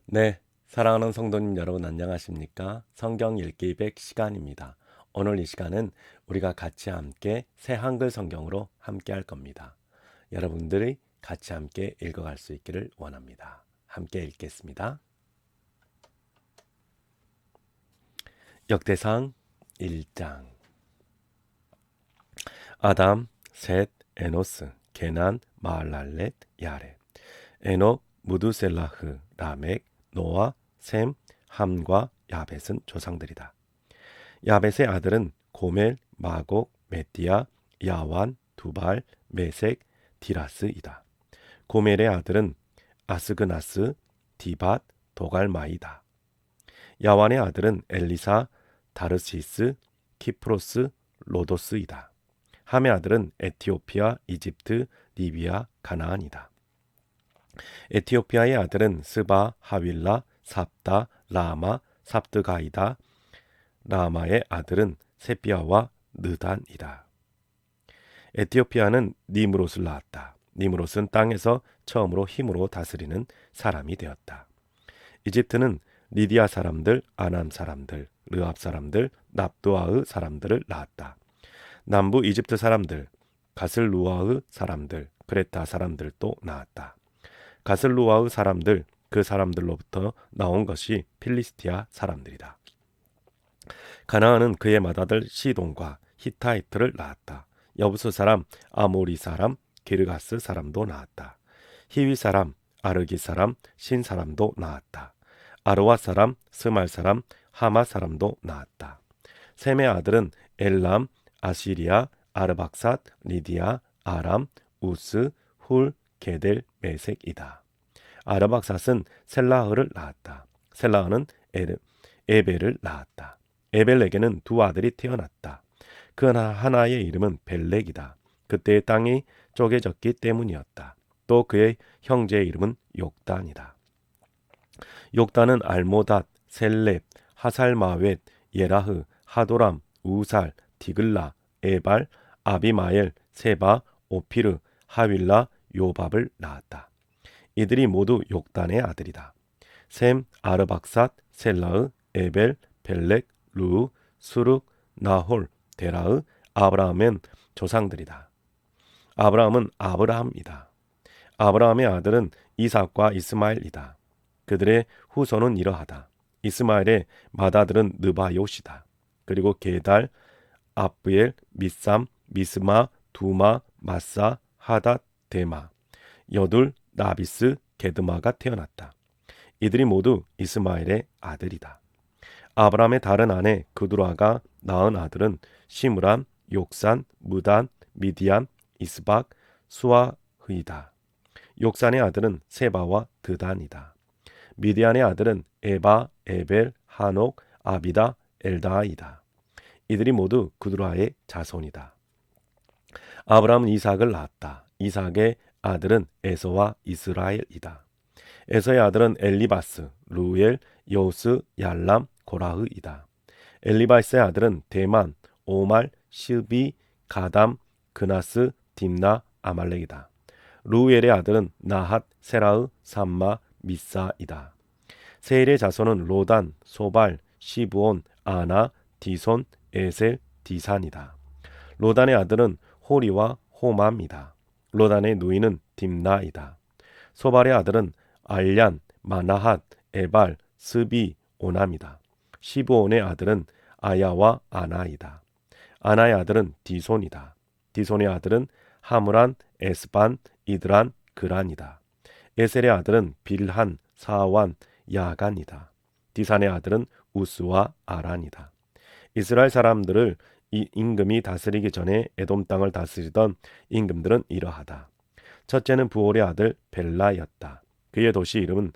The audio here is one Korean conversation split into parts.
네, 사랑하는 성도님 여러분 안녕하십니까? 성경 읽기 100 시간입니다. 오늘 이 시간은 우리가 같이 함께 새 한글 성경으로 함께 할 겁니다. 여러분들이 같이 함께 읽어갈 수 있기를 원합니다. 함께 읽겠습니다. 역대상 1장. 아담, 셋, 에노스, 게난, 마할랄렛, 야렛, 에녹, 무두셀라흐, 라멕, 노아, 셈, 함과 야벳은 조상들이다. 야벳의 아들은 고멜, 마곡, 메띠아, 야완, 두발, 메색, 디라스이다. 고멜의 아들은 아스그나스, 디밧, 도갈마이다. 야완의 아들은 엘리사, 다르시스, 키프로스, 로도스이다. 함의 아들은 에티오피아, 이집트, 리비아, 가나안이다. 에티오피아의 아들은 스바, 하윌라, 삽다, 라마, 삽드가이다. 라마의 아들은 세피아와 느단이다. 에티오피아는 니므롯을 낳았다. 니므롯은 땅에서 처음으로 힘으로 다스리는 사람이 되었다. 이집트는 리디아 사람들, 아남 사람들, 르압 사람들, 납두아의 사람들을 낳았다. 남부 이집트 사람들, 가슬루아의 사람들, 크레타 사람들도 낳았다. 가슬루아의 사람들, 그 사람들로부터 나온 것이 필리스티아 사람들이다. 가나안은 그의 맏아들 시돈과 히타이트를 낳았다. 여부스 사람, 아모리 사람, 기르가스 사람도 낳았다. 히위 사람, 아르기 사람, 신 사람도 낳았다. 아르와 사람, 스말 사람, 하마 사람도 낳았다. 셈의 아들은 엘람, 아시리아, 아르박삿, 리디아, 아람, 우스, 훌, 게델, 메색이다. 아르박삿은 셀라흐를 낳았다. 셀라흐는 에벨을 낳았다. 에벨에게는 두 아들이 태어났다. 그 하나의 이름은 벨렉이다. 그때의 땅이 쪼개졌기 때문이었다. 또 그의 형제의 이름은 욕단이다. 욕단은 알모닷, 셀렙, 하살마웻, 예라흐, 하도람, 우살, 디글라, 에발, 아비마엘, 세바, 오피르, 하윌라, 요밥을 낳았다. 이들이 모두 욕단의 아들이다. 셈, 아르박삿, 셀라흐, 에벨, 벨렉, 루, 수룩, 나홀, 데라흐, 아브라함은 조상들이다. 아브라함은 아브라함이다. 아브라함의 아들은 이삭과 이스마엘이다. 그들의 후손은 이러하다. 이스마엘의 맏아들은 느바요시다. 그리고 게달, 아브엘, 미삼, 미스마, 두마, 마사, 하닷, 데마, 여둘, 나비스, 게드마가 태어났다. 이들이 모두 이스마엘의 아들이다. 아브라함의 다른 아내 그두라가 낳은 아들은 시므람, 욕산, 무단, 미디안, 이스박, 수아흐이다. 욕산의 아들은 세바와 드단이다. 미디안의 아들은 에바, 에벨, 하녹, 아비다, 엘다이다. 이들이 모두 그두라의 자손이다. 아브라함은 이삭을 낳았다. 이삭의 아들은 에서와 이스라엘이다. 에서의 아들은 엘리바스, 루엘, 여우스, 얄람, 고라흐이다. 엘리바스의 아들은 데만, 오말, 시비, 가담, 그나스, 딥나, 아말렉이다. 루엘의 아들은 나핫, 세라흐, 삼마, 미사이다. 세일의 자손은 로단, 소발, 시브온, 아나, 디손, 에셀, 디산이다. 로단의 아들은 호리와 호맘이다. 로단의 누이는 딥나이다. 소발의 아들은 알냔, 마나핫, 에발, 스비, 오남이다. 시브온의 아들은 아야와 아나이다. 아나의 아들은 디손이다. 디손의 아들은 하므란, 에스반, 이드란, 그란이다. 에셀의 아들은 빌한, 사완, 야간이다. 디산의 아들은 우스와 아란이다. 이스라엘 사람들을 이 임금이 다스리기 전에 에돔 땅을 다스리던 임금들은 이러하다. 첫째는 부올의 아들 벨라였다. 그의 도시 이름은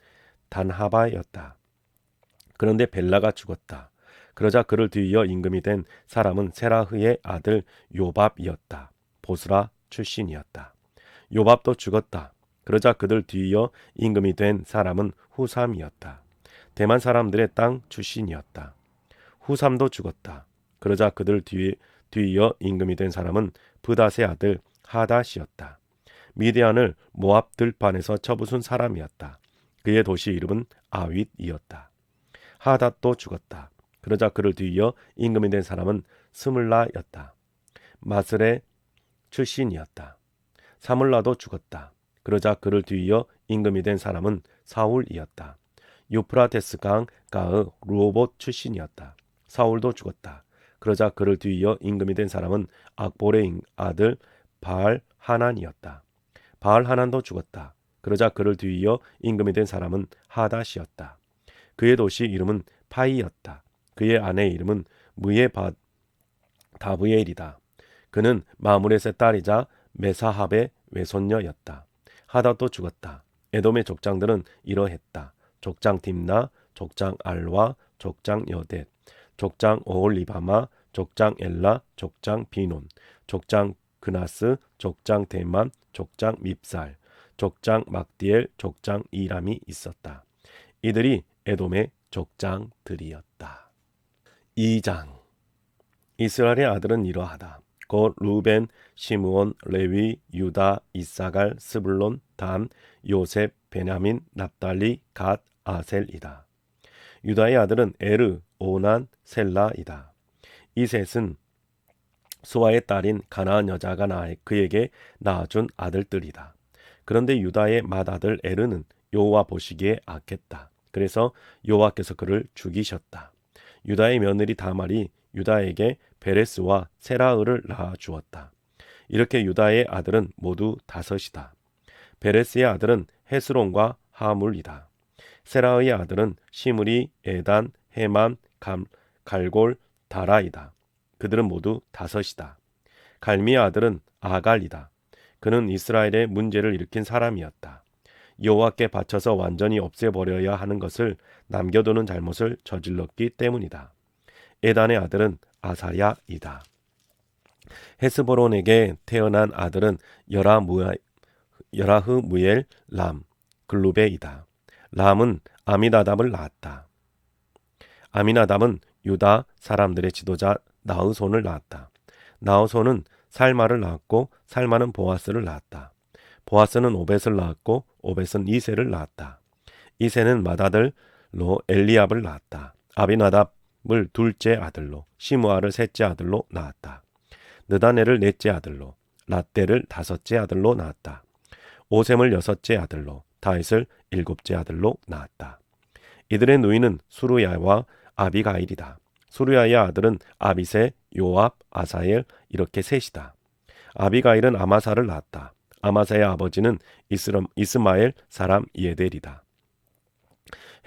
단하바였다. 그런데 벨라가 죽었다. 그러자 그를 뒤이어 임금이 된 사람은 세라흐의 아들 요밥이었다. 보스라 출신이었다. 요밥도 죽었다. 그러자 그들 뒤이어 임금이 된 사람은 후삼이었다. 대만 사람들의 땅 출신이었다. 후삼도 죽었다. 그러자 그들 뒤이어 임금이 된 사람은 브닷의 아들 하닷이었다. 미디안을 모압 들판에서 쳐부순 사람이었다. 그의 도시 이름은 아윗이었다. 하닷도 죽었다. 그러자 그를 뒤이어 임금이 된 사람은 스물라였다. 마슬의 출신이었다. 사물라도 죽었다. 그러자 그를 뒤이어 임금이 된 사람은 사울이었다. 유프라테스 강 가의 루오봇 출신이었다. 사울도 죽었다. 그러자 그를 뒤이어 임금이 된 사람은 악볼의 아들 바알 하난이었다. 바알 하난도 죽었다. 그러자 그를 뒤이어 임금이 된 사람은 하닷이었다. 그의 도시 이름은 파이였다. 그의 아내의 이름은 다브엘이다. 그는 마므렛의 딸이자 메사합의 외손녀였다. 하닷도 죽었다. 에돔의 족장들은 이러했다. 족장 딥나, 족장 알와, 족장 여댓, 족장 오홀리바마, 족장 엘라, 족장 비논, 족장 그나스, 족장 대만, 족장 밉살, 족장 막디엘, 족장 이람이 있었다. 이들이 에돔의 족장들이었다. 2장. 이스라엘의 아들은 이러하다. 곧 루벤, 시므온, 레위, 유다, 이사갈, 스불론, 단, 요셉, 베냐민, 납달리, 갓, 아셀이다. 유다의 아들은 에르, 오난, 셀라이다. 이 셋은 수아의 딸인 가나안 여자가 그에게 낳아준 아들들이다. 그런데 유다의 맏아들 에르는 여호와 보시기에 악했다. 그래서 여호와께서 그를 죽이셨다. 유다의 며느리 다말이 유다에게 베레스와 세라흐를 낳아 주었다. 이렇게 유다의 아들은 모두 5이다. 베레스의 아들은 헤스론과 하물이다. 세라흐의 아들은 시므리, 에단, 헤만, 갈골, 다라이다. 그들은 모두 5이다. 갈미의 아들은 아갈이다. 그는 이스라엘의 문제를 일으킨 사람이었다. 여호와께 바쳐서 완전히 없애버려야 하는 것을 남겨두는 잘못을 저질렀기 때문이다. 에단의 아들은 아사야이다. 헤스보론에게 태어난 아들은 여라흐무엘, 람, 글루베이다. 람은 아미나답을 낳았다. 아미나답은 유다 사람들의 지도자 나흐손을 낳았다. 나흐손은 살마를 낳았고 살마는 보아스를 낳았다. 보아스는 오벳을 낳았고 오벳은 이세를 낳았다. 이세는 맏아들로 엘리압을 낳았다. 아비나답을 둘째 아들로, 시므아를 셋째 아들로 낳았다. 느다넬을 넷째 아들로, 랏델을 5째 아들로 낳았다. 오셈을 6째 아들로, 다윗을 7째 아들로 낳았다. 이들의 누이는 수루야와 아비가일이다. 수루야의 아들은 아비세, 요압, 아사엘 이렇게 셋이다. 아비가일은 아마사를 낳았다. 아마사의 아버지는 이스마엘 사람 예델이다.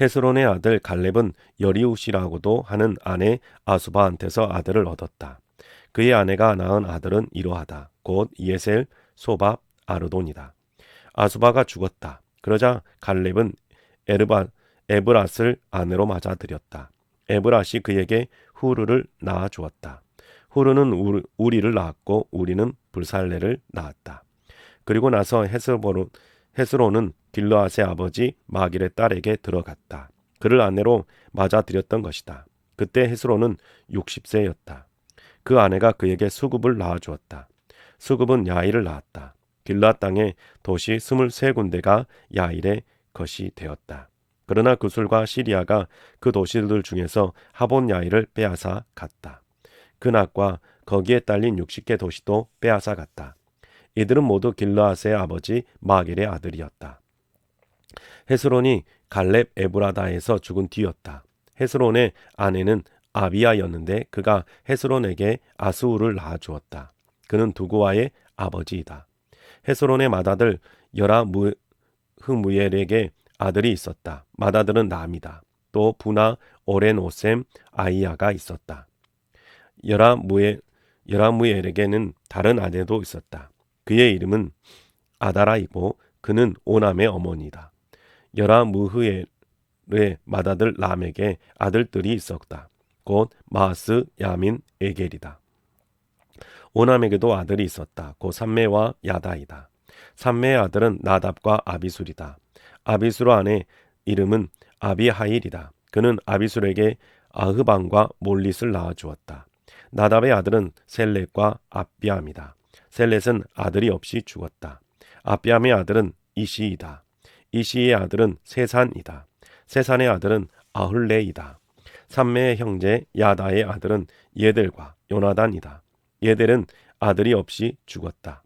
헤스론의 아들 갈렙은 여리우시라고도 하는 아내 아수바한테서 아들을 얻었다. 그의 아내가 낳은 아들은 이러하다. 곧 예셀, 소밥, 아르돈이다. 아수바가 죽었다. 그러자 갈렙은 에브랏을 아내로 맞아들였다. 에브랏이 그에게 후르를 낳아 주었다. 후르는 우리를 낳았고 우리는 불살레를 낳았다. 그리고 나서 헤스론은 길르앗의 아버지 마길의 딸에게 들어갔다. 그를 아내로 맞아들였던 것이다. 그때 헤스론은 60세였다. 그 아내가 그에게 수굽을 낳아주었다. 수굽은 야일을 낳았다. 길르앗 땅에 도시 23군데가 야일의 것이 되었다. 그러나 구술과 시리아가 그 도시들 중에서 하본 야일을 빼앗아 갔다. 그 낙과 거기에 딸린 60개 도시도 빼앗아 갔다. 이들은 모두 길르앗의 아버지 마길의 아들이었다. 헤스론이 갈렙 에브라다에서 죽은 뒤였다. 헤스론의 아내는 아비야였는데 그가 헤스론에게 아스우를 낳아주었다. 그는 두구와의 아버지이다. 헤스론의 맏아들 여라흐무엘에게 아들이 있었다. 맏아들은 남이다. 또 부나, 오렌, 오셈, 아이야가 있었다. 여라무엘에게는 다른 아내도 있었다. 그의 이름은 아다라이고 그는 오남의 어머니다. 여라무흐엘의 맏아들 람에게 아들들이 있었다. 곧 마하스, 야민, 에겔이다. 오남에게도 아들이 있었다. 곧 삼메와 야다이다. 삼메의 아들은 나답과 아비술이다. 아비술 아내 이름은 아비하일이다. 그는 아비술에게 아흐방과 몰릿을 낳아주었다. 나답의 아들은 셀렛과 압비암이다. 셀렛은 아들이 없이 죽었다. 압비암의 아들은 이시이다. 이시의 아들은 세산이다. 세산의 아들은 아흘레이다. 삼매의 형제 야다의 아들은 예델과 요나단이다. 예델은 아들이 없이 죽었다.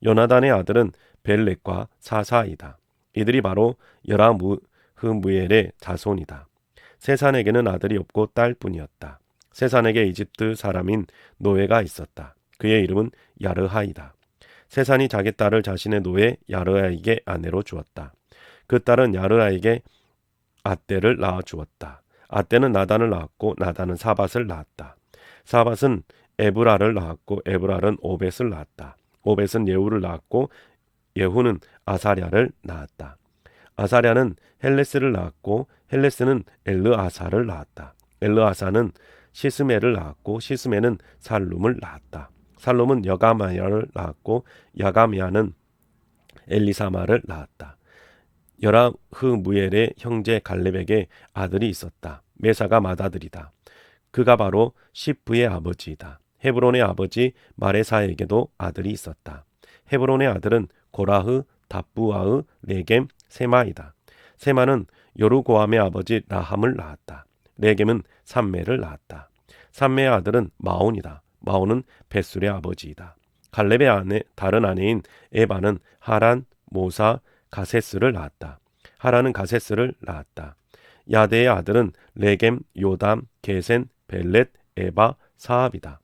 요나단의 아들은 벨렉과 사사이다. 이들이 바로 여라흐무엘의 자손이다. 세산에게는 아들이 없고 딸뿐이었다. 세산에게 이집트 사람인 노예가 있었다. 그의 이름은 야르하이다. 세산이 자기 딸을 자신의 노예 야르하에게 아내로 주었다. 그 딸은 야르하에게 앗대를 낳아 주었다. 앗대는 나단을 낳았고 나단은 사밧을 낳았다. 사밧은 에브라를 낳았고 에브랄은 오벳을 낳았다. 오벳은 예후를 낳았고 예후는 아사랴를 낳았다. 아사랴는 헬레스를 낳았고 헬레스는 엘르아사를 낳았다. 엘르아사는 시스메를 낳았고 시스메는 살룸을 낳았다. 살룸은 여가미야를 낳았고 야가미야는 엘리사마를 낳았다. 여라흐무엘의 형제 갈렙에게 아들이 있었다. 메사가 맏아들이다. 그가 바로 시프의 아버지이다. 헤브론의 아버지 마레사에게도 아들이 있었다. 헤브론의 아들은 고라흐, 답부아흐, 레겜, 세마이다. 세마는 요르고암의 아버지 라함을 낳았다. 레겜은 삼매를 낳았다. 삼매의 아들은 마온이다. 마온은 벳술의 아버지이다. 갈렙의 다른 아내인 에바는 하란, 모사, 가세스를 낳았다. 하란은 가세스를 낳았다. 야데의 아들은 레겜, 요담, 게센, 벨렛, 에바, 사압이다.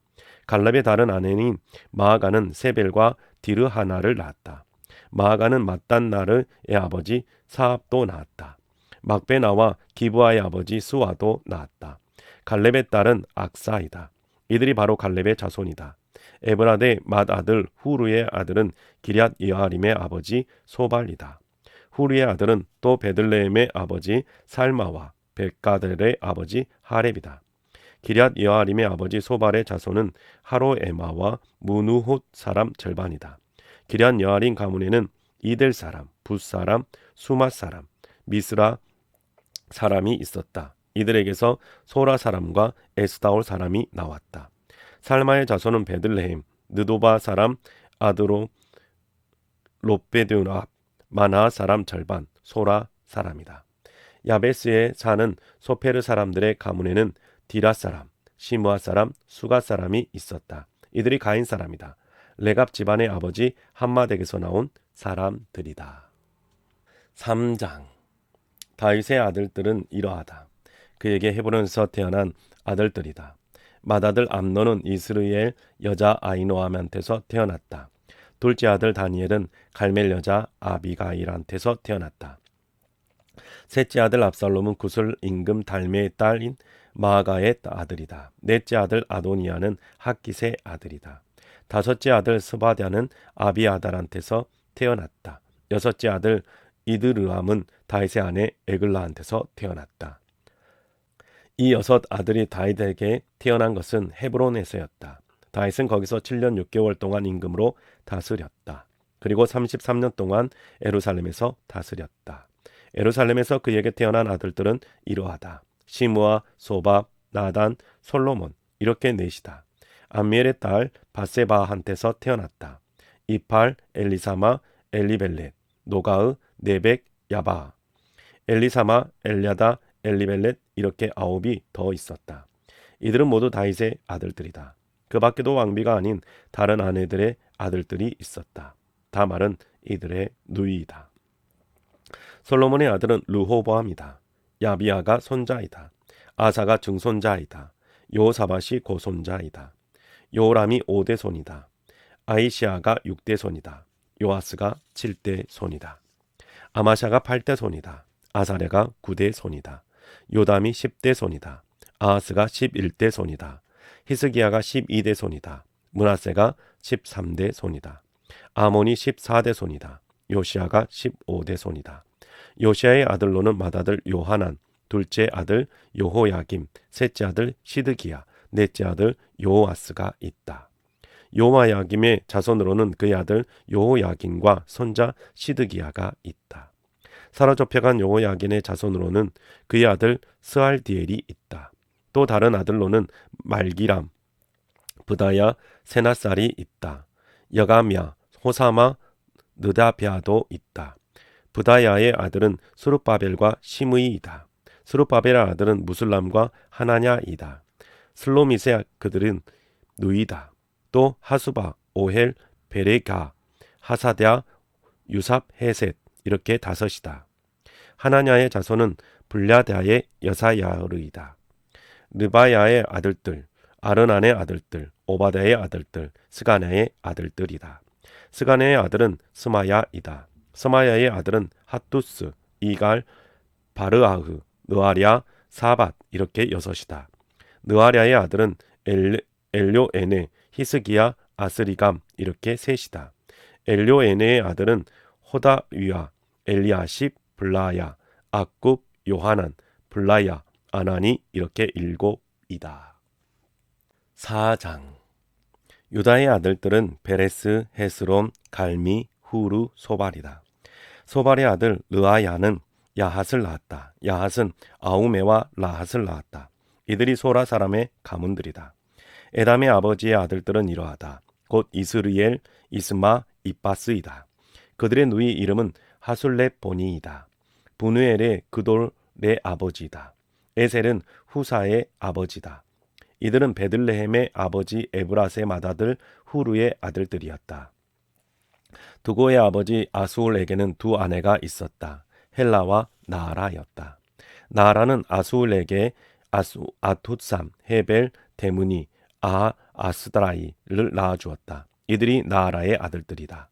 갈렙의 다른 아내인 마아가는 세벨과 디르하나를 낳았다. 마아가는 mat단나르의 아버지 사압도 낳았다. 막베나와 기브아의 아버지 수아도 낳았다. 갈렙의 딸은 악사이다. 이들이 바로 갈렙의 자손이다. 에브라데 맏아들 후르의 아들은 기럇 여아림의 아버지 소발이다. 후르의 아들은 또 베들레헴의 아버지 살마와 벳가델의 아버지 하렙이다. 기럇 여아림의 아버지 소발의 자손은 하로에마와 무누홑 사람 절반이다. 기럇 여아림 가문에는 이델 사람, 붓 사람, 수맛 사람, 미스라 사람이 있었다. 이들에게서 소라 사람과 에스다올 사람이 나왔다. 살마의 자손은 베들레헴, 느도바 사람, 아드로, 롯베드랍, 마나 사람 절반, 소라 사람이다. 야베스에 사는 소페르 사람들의 가문에는 디라 사람, 시므아 사람, 수가 사람이 있었다. 이들이 가인 사람이다. 레갑 집안의 아버지 함마덱에서 나온 사람들이다. 3장. 다윗의 아들들은 이러하다. 그에게 헤브론에서 태어난 아들들이다. 맏아들 암논은 이스라엘 여자 아히노암한테서 태어났다. 둘째 아들 다니엘은 갈멜 여자 아비가일한테서 태어났다. 셋째 아들 압살롬은 구슬 임금 달메의 딸인 마아가의 아들이다. 넷째 아들 아도니아는 학깃의 아들이다. 다섯째 아들 스바랴는 아비아달한테서 태어났다. 여섯째 아들 이드르암은 다윗의 아내 에글라한테서 태어났다. 이 여섯 아들이 다윗에게 태어난 것은 헤브론에서였다. 다윗은 거기서 7년 6개월 동안 임금으로 다스렸다. 그리고 33년 동안 예루살렘에서 다스렸다. 예루살렘에서 그에게 태어난 아들들은 이러하다. 시므아, 소밥, 나단, 솔로몬 이렇게 넷이다. 암미엘의 딸 바세바한테서 태어났다. 이팔, 엘리사마, 엘리벨렛, 노가흐, 네벡, 야바, 엘리사마, 엘야다, 엘리벨렛 이렇게 9이 더 있었다. 이들은 모두 다윗의 아들들이다. 그 밖에도 왕비가 아닌 다른 아내들의 아들들이 있었다. 다말은 이들의 누이이다. 솔로몬의 아들은 르호보암이다. 야비아가 손자이다. 아사가 증손자이다. 요사밧이 고손자이다. 요람이 5대 손이다. 아이시아가 6대 손이다. 요아스가 7대 손이다. 아마샤가 8대 손이다. 아사랴가 9대 손이다. 요담이 10대 손이다. 아하스가 11대 손이다. 히스기야가 12대 손이다. 므낫세가 13대 손이다. 아몬이 14대 손이다. 요시아가 15대 손이다. 요시아의 아들로는 맏아들 요하난, 둘째 아들 요호야김, 셋째 아들 시드기야, 넷째 아들 요아스가 있다. 요마야김의 자손으로는 그의 아들 요호야김과 손자 시드기야가 있다. 사로잡혀간 요호야김의 자손으로는 그의 아들 스알디엘이 있다. 또 다른 아들로는 말기람, 브다야, 세나살이 있다. 여가미야, 호사마, 느다비아도 있다. 부다야의 아들은 스룹바벨과 시므이이다. 스룹바벨의 아들은 무슬람과 하나냐이다. 슬로밋의 그들은 누이다. 또 하수바, 오헬, 베레가, 하사랴, 유삽, 헤셋 이렇게 다섯이다. 하나냐의 자손은 블야다의 여사야르이다. 르바야의 아들들, 아르난의 아들들, 오바다의 아들들, 스가냐의 아들들이다. 스가냐의 아들은 스마야이다. 스마야의 아들은 핫두스, 이갈, 바르아흐, 느아랴, 사밧 이렇게 여섯이다. 느아랴의 아들은 엘료에네, 히스기야, 아스리감 이렇게 셋이다. 엘료에네의 아들은 호다위야, 엘리아십, 블라야, 악굽, 요하난, 블라야, 아나니 이렇게 일곱이다. 4장 유다의 아들들은 베레스, 헤스론, 갈미, 후루, 소발이다. 소발의 아들 르아야는 야핫을 낳았다. 야핫은 아우메와 라핫을 낳았다. 이들이 소라 사람의 가문들이다. 에담의 아버지의 아들들은 이러하다. 곧 이스리엘, 이스마, 이빠스이다. 그들의 누이 이름은 하술렙 보니이다. 분우엘의 그돌의 아버지이다. 에셀은 후사의 아버지다. 이들은 베들레헴의 아버지 에브라스의 맏아들 후루의 아들들이었다. 두고의 아버지 아수울에게는 두 아내가 있었다. 헬라와 나아라였다. 나아라는 아수울에게 아투삼, 헤벨, 데무니, 아스드라이를 낳아주었다. 이들이 나아라의 아들들이다.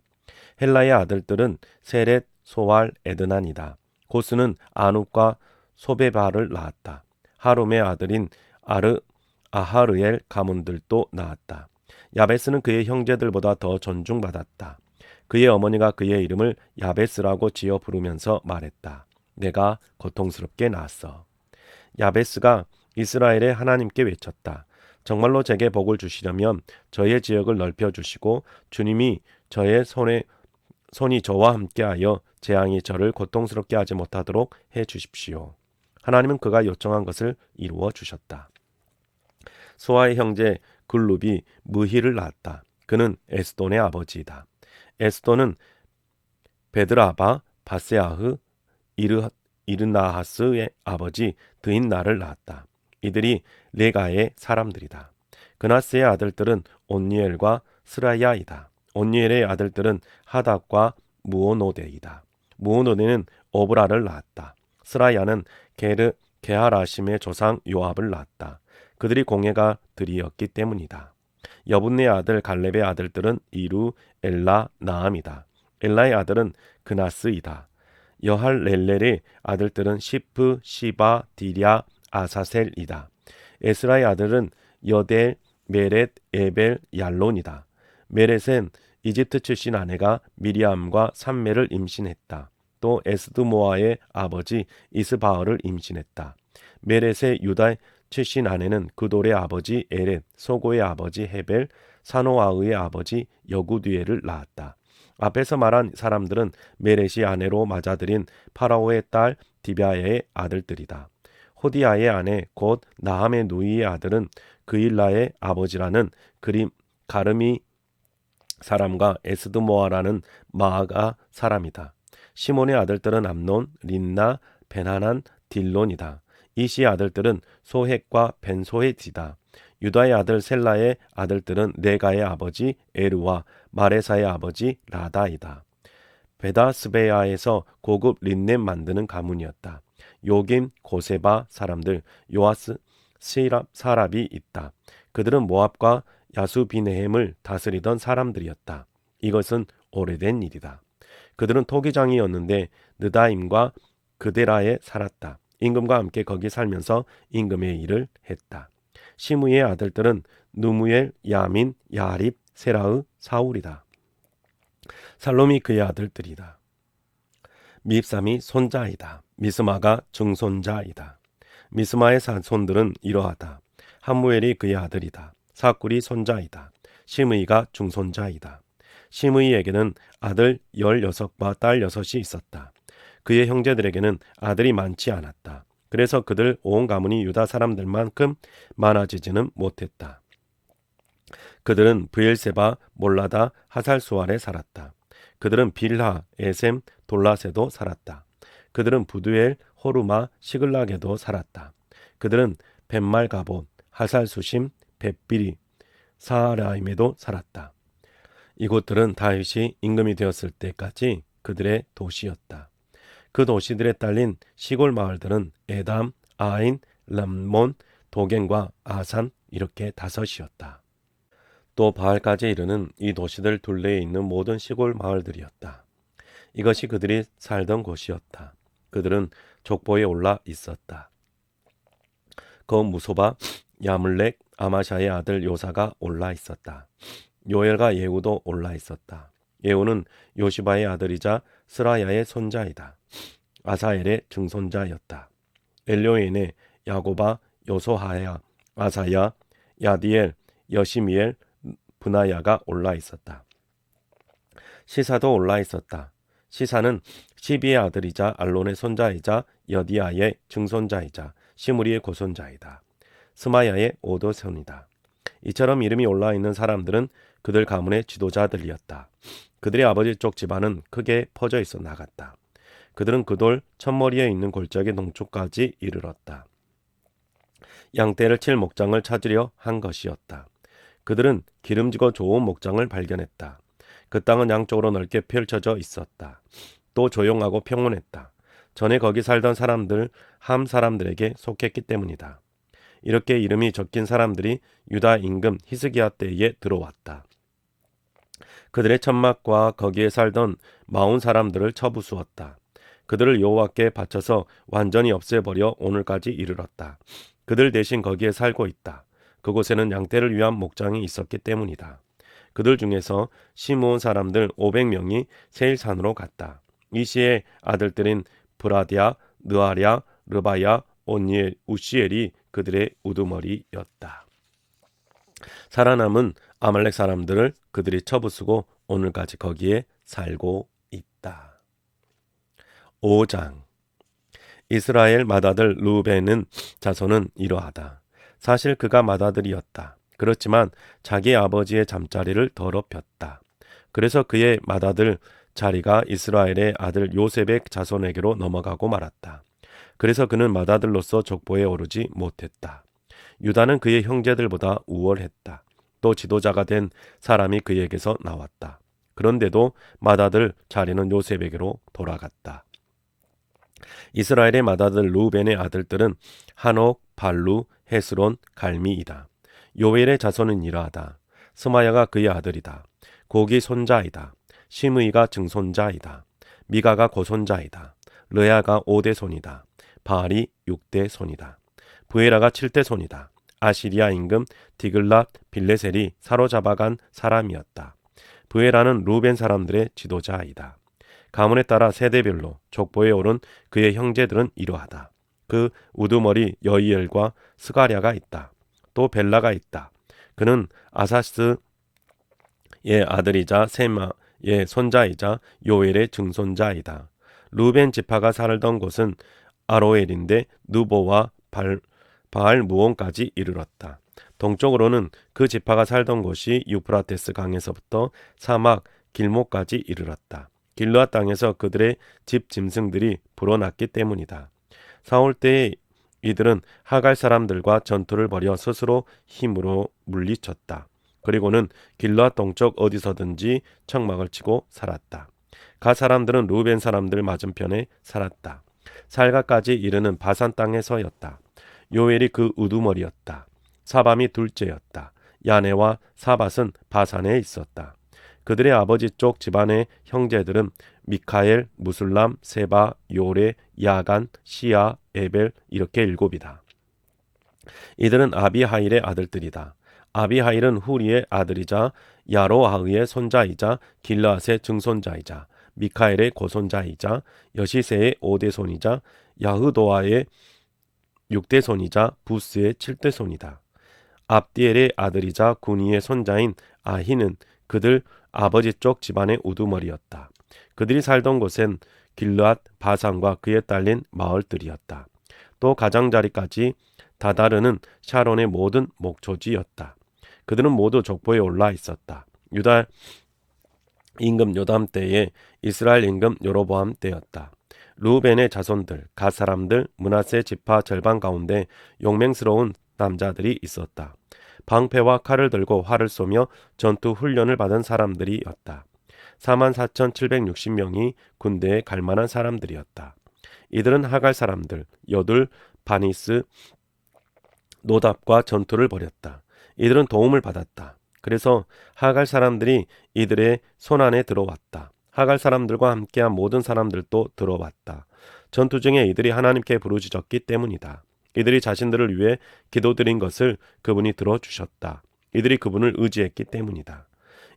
헬라의 아들들은 세렛, 소왈, 에드난이다. 고스는 아눕과 소베바를 낳았다. 하룸의 아들인 아하르엘 가문들도 낳았다. 야베스는 그의 형제들보다 더 존중받았다. 그의 어머니가 그의 이름을 야베스라고 지어 부르면서 말했다. 내가 고통스럽게 낳았어. 야베스가 이스라엘의 하나님께 외쳤다. 정말로 제게 복을 주시려면 저의 지역을 넓혀주시고 주님이 저의 손이 저와 함께하여 재앙이 저를 고통스럽게 하지 못하도록 해주십시오. 하나님은 그가 요청한 것을 이루어 주셨다. 소아의 형제 글룹이 무히를 낳았다. 그는 에스돈의 아버지이다. 에스돈은 베드라바, 바세아흐, 이르나하스의 아버지 드인나를 낳았다. 이들이 레가의 사람들이다. 그나스의 아들들은 온니엘과 스라야이다. 온니엘의 아들들은 하닥과 무오노데이다. 무오노데는 오브라를 낳았다. 스라야는 게하라심의 조상 요압을 낳았다. 그들이 공예가 들이었기 때문이다. 여분네 아들 갈렙의 아들들은 이루, 엘라, 나암이다. 엘라의 아들은 그나스이다. 여할렐렐의 아들들은 시프, 시바, 디랴, 아사셀이다. 에스라의 아들은 여델, 메렛, 에벨, 얄론이다. 메렛은 이집트 출신 아내가 미리암과 삼매를 임신했다. 또 에스드모아의 아버지 이스바얼을 임신했다. 메렛의 유다 출신 아내는 그돌의 아버지 에렛, 소고의 아버지 헤벨, 사노아의 아버지 여구디엘을 낳았다. 앞에서 말한 사람들은 메렛이 아내로 맞아들인 파라오의 딸 디비아의 아들들이다. 호디아의 아내 곧 나함의 누이의 아들은 그일라의 아버지라는 가르미 사람과 에스드모아라는 마아가 사람이다. 시몬의 아들들은 암논, 린나, 베나난, 딜론이다. 이시의 아들들은 소헷과 벤소헷이다. 유다의 아들 셀라의 아들들은 네가의 아버지 에르와 마레사의 아버지 라다이다. 베다스베야에서 고급 린넨 만드는 가문이었다. 요김, 고세바 사람들 요아스, 사랍이 있다. 그들은 모압과 야수비네헴을 다스리던 사람들이었다. 이것은 오래된 일이다. 그들은 토기장이었는데 느다임과 그데라에 살았다. 임금과 함께 거기 살면서 임금의 일을 했다. 시므의 아들들은 누무엘, 야민, 야립, 세라흐, 사울이다. 살롬이 그의 아들들이다. 밉삼이 손자이다. 미스마가 증손자이다. 미스마의 자손들은 이러하다. 함무엘이 그의 아들이다. 사꿀이 손자이다. 시므이가 중손자이다. 시므이에게는 아들 16과 딸 6이 있었다. 그의 형제들에게는 아들이 많지 않았다. 그래서 그들 온 가문이 유다 사람들만큼 많아지지는 못했다. 그들은 브엘세바, 몰라다, 하살수알에 살았다. 그들은 빌하, 에셈, 돌랏에도 살았다. 그들은 부두엘, 호르마, 시글락에도 살았다. 그들은 벳말가봇, 하살수심, 벳비리, 사하라임에도 살았다. 이곳들은 다윗이 임금이 되었을 때까지 그들의 도시였다. 그 도시들에 딸린 시골 마을들은 에담, 아인, 람몬, 도겐과 아산 이렇게 5이었다. 또 바알까지 이르는 이 도시들 둘레에 있는 모든 시골 마을들이었다. 이것이 그들이 살던 곳이었다. 그들은 족보에 올라 있었다. 그 무소바, 야물렉, 아마샤의 아들 요사가 올라 있었다. 요엘과 예후도 올라 있었다. 예후는 요시바의 아들이자 스라야의 손자이다. 아사엘의 증손자였다. 엘료엔의 야고바, 요소하야, 아사야, 야디엘, 여시미엘, 브나야가 올라 있었다. 시사도 올라 있었다. 시사는 시비의 아들이자 알론의 손자이자 여디아의 증손자이자 시므리의 고손자이다. 스마야의 오도손이다. 이처럼 이름이 올라 있는 사람들은 그들 가문의 지도자들이었다. 그들의 아버지 쪽 집안은 크게 퍼져 있어 나갔다. 그들은 그 돌 첫머리에 있는 골짜기 동쪽까지 이르렀다. 양떼를 칠 목장을 찾으려 한 것이었다. 그들은 기름지고 좋은 목장을 발견했다. 그 땅은 양쪽으로 넓게 펼쳐져 있었다. 또 조용하고 평온했다. 전에 거기 살던 사람들, 함 사람들에게 속했기 때문이다. 이렇게 이름이 적힌 사람들이 유다 임금 히스기야 때에 들어왔다. 그들의 천막과 거기에 살던 마온 사람들을 쳐부수었다. 그들을 여호와께 바쳐서 완전히 없애버려 오늘까지 이르렀다. 그들 대신 거기에 살고 있다. 그곳에는 양떼를 위한 목장이 있었기 때문이다. 그들 중에서 시므온 사람들 500명이 세일산으로 갔다. 이시의 아들들인 브라디아, 느아랴, 르바야, 온니엘, 우시엘이 그들의 우두머리였다. 살아남은 아말렉 사람들을 그들이 쳐부수고 오늘까지 거기에 살고 있다. 5장. 이스라엘 맏아들 르우벤은 자손은 이러하다. 사실 그가 맏아들이었다. 그렇지만 자기 아버지의 잠자리를 더럽혔다. 그래서 그의 맏아들 자리가 이스라엘의 아들 요셉의 자손에게로 넘어가고 말았다. 그래서 그는 맏아들로서 족보에 오르지 못했다. 유다는 그의 형제들보다 우월했다. 또 지도자가 된 사람이 그에게서 나왔다. 그런데도 맏아들 자리는 요셉에게로 돌아갔다. 이스라엘의 맏아들 르우벤의 아들들은 한옥, 발루, 헤스론, 갈미이다. 요엘의 자손은 이러하다. 스마야가 그의 아들이다. 고기 손자이다. 시므이가 증손자이다. 미가가 고손자이다. 르야가 5대 손이다. 바알이 6대 손이다. 부에라가 7대 손이다. 아시리아 임금 디글랏 빌레셀이 사로잡아간 사람이었다. 부에라는 루벤 사람들의 지도자이다. 가문에 따라 세대별로 족보에 오른 그의 형제들은 이러하다. 그 우두머리 여이엘과 스가랴가 있다. 또 벨라가 있다. 그는 아사스의 아들이자 세마의 손자이자 요엘의 증손자이다. 루벤 지파가 살던 곳은 아로엘인데 누보와 바알 무온까지 이르렀다. 동쪽으로는 그 지파가 살던 곳이 유프라테스 강에서부터 사막 길목까지 이르렀다. 길르앗 땅에서 그들의 집 짐승들이 불어났기 때문이다. 사울 때에 이들은 하갈 사람들과 전투를 벌여 스스로 힘으로 물리쳤다. 그리고는 길르앗 동쪽 어디서든지 청막을 치고 살았다. 가 사람들은 루벤 사람들 맞은편에 살았다. 살가까지 이르는 바산 땅에서였다. 요엘이 그 우두머리였다. 사밤이 둘째였다. 야네와 사밧은 바산에 있었다. 그들의 아버지 쪽 집안의 형제들은 미카엘, 무술람, 세바, 요레, 야간, 시아, 에벨 이렇게 7이다. 이들은 아비하일의 아들들이다. 아비하일은 후리의 아들이자 야로아흐의 손자이자 길르앗의 증손자이자 미카엘의 고손자이자 여시세의 5대 손이자 야흐도아의 6대 손이자 부스의 7대 손이다. 압디엘의 아들이자 구니의 손자인 아히는 그들 아버지 쪽 집안의 우두머리였다. 그들이 살던 곳엔 길르앗, 바산과 그에 딸린 마을들이었다. 또 가장자리까지 다다르는 샤론의 모든 목초지였다. 그들은 모두 족보에 올라 있었다. 유다 임금 요담 때에 이스라엘 임금 여로보암 때였다. 르우벤의 자손들, 갓 사람들, 므낫세 지파 절반 가운데 용맹스러운 남자들이 있었다. 방패와 칼을 들고 활을 쏘며 전투 훈련을 받은 사람들이었다. 44,760명이 군대에 갈 만한 사람들이었다. 이들은 하갈 사람들, 여둘, 바니스, 노답과 전투를 벌였다. 이들은 도움을 받았다. 그래서 하갈 사람들이 이들의 손안에 들어왔다. 하갈 사람들과 함께한 모든 사람들도 들어왔다. 전투 중에 이들이 하나님께 부르짖었기 때문이다. 이들이 자신들을 위해 기도드린 것을 그분이 들어주셨다. 이들이 그분을 의지했기 때문이다.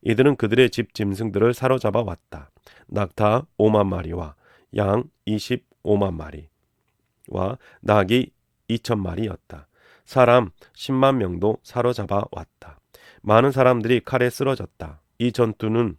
이들은 그들의 집 짐승들을 사로잡아 왔다. 낙타 5만 마리와 양 25만 마리와 낙이 2천 마리였다. 사람 10만 명도 사로잡아 왔다. 많은 사람들이 칼에 쓰러졌다. 이 전투는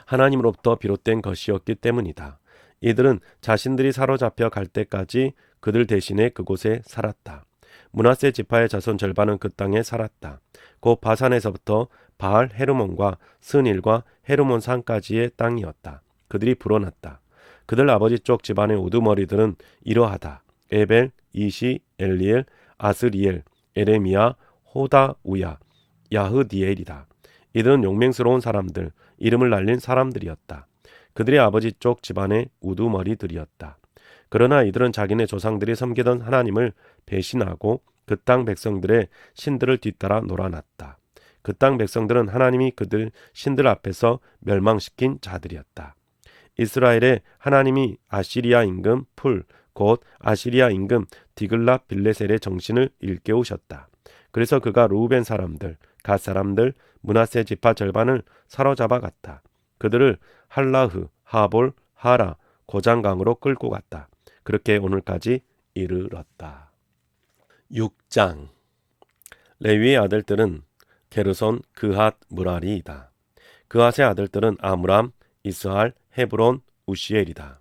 하나님으로부터 비롯된 것이었기 때문이다. 이들은 자신들이 사로잡혀 갈 때까지 그들 대신에 그곳에 살았다. 므낫세 지파의 자손 절반은 그 땅에 살았다. 곧 바산에서부터 바알 헤르몬과 스닐과 헤르몬 산까지의 땅이었다. 그들이 불어났다. 그들 아버지 쪽 집안의 우두머리들은 이러하다. 에벨, 이시, 엘리엘, 아스리엘, 에레미야, 호다우야, 야흐디엘이다. 이들은 용맹스러운 사람들, 이름을 날린 사람들이었다. 그들의 아버지 쪽 집안의 우두머리들이었다. 그러나 이들은 자기네 조상들이 섬기던 하나님을 배신하고 그 땅 백성들의 신들을 뒤따라 놀아났다. 그 땅 백성들은 하나님이 그들 신들 앞에서 멸망시킨 자들이었다. 이스라엘의 하나님이 아시리아 임금 풀, 곧 아시리아 임금 디글랏 빌레셀의 정신을 일깨우셨다. 그래서 그가 르우벤 사람들, 갓 사람들, 므낫세 지파 절반을 사로잡아 갔다. 그들을 할라흐, 하볼, 하라, 고장강으로 끌고 갔다. 그렇게 오늘까지 이르렀다. 6장. 레위의 아들들은 게르손, 그핫, 무라리이다. 그핫의 아들들은 아므람, 이스할, 헤브론, 우시엘이다.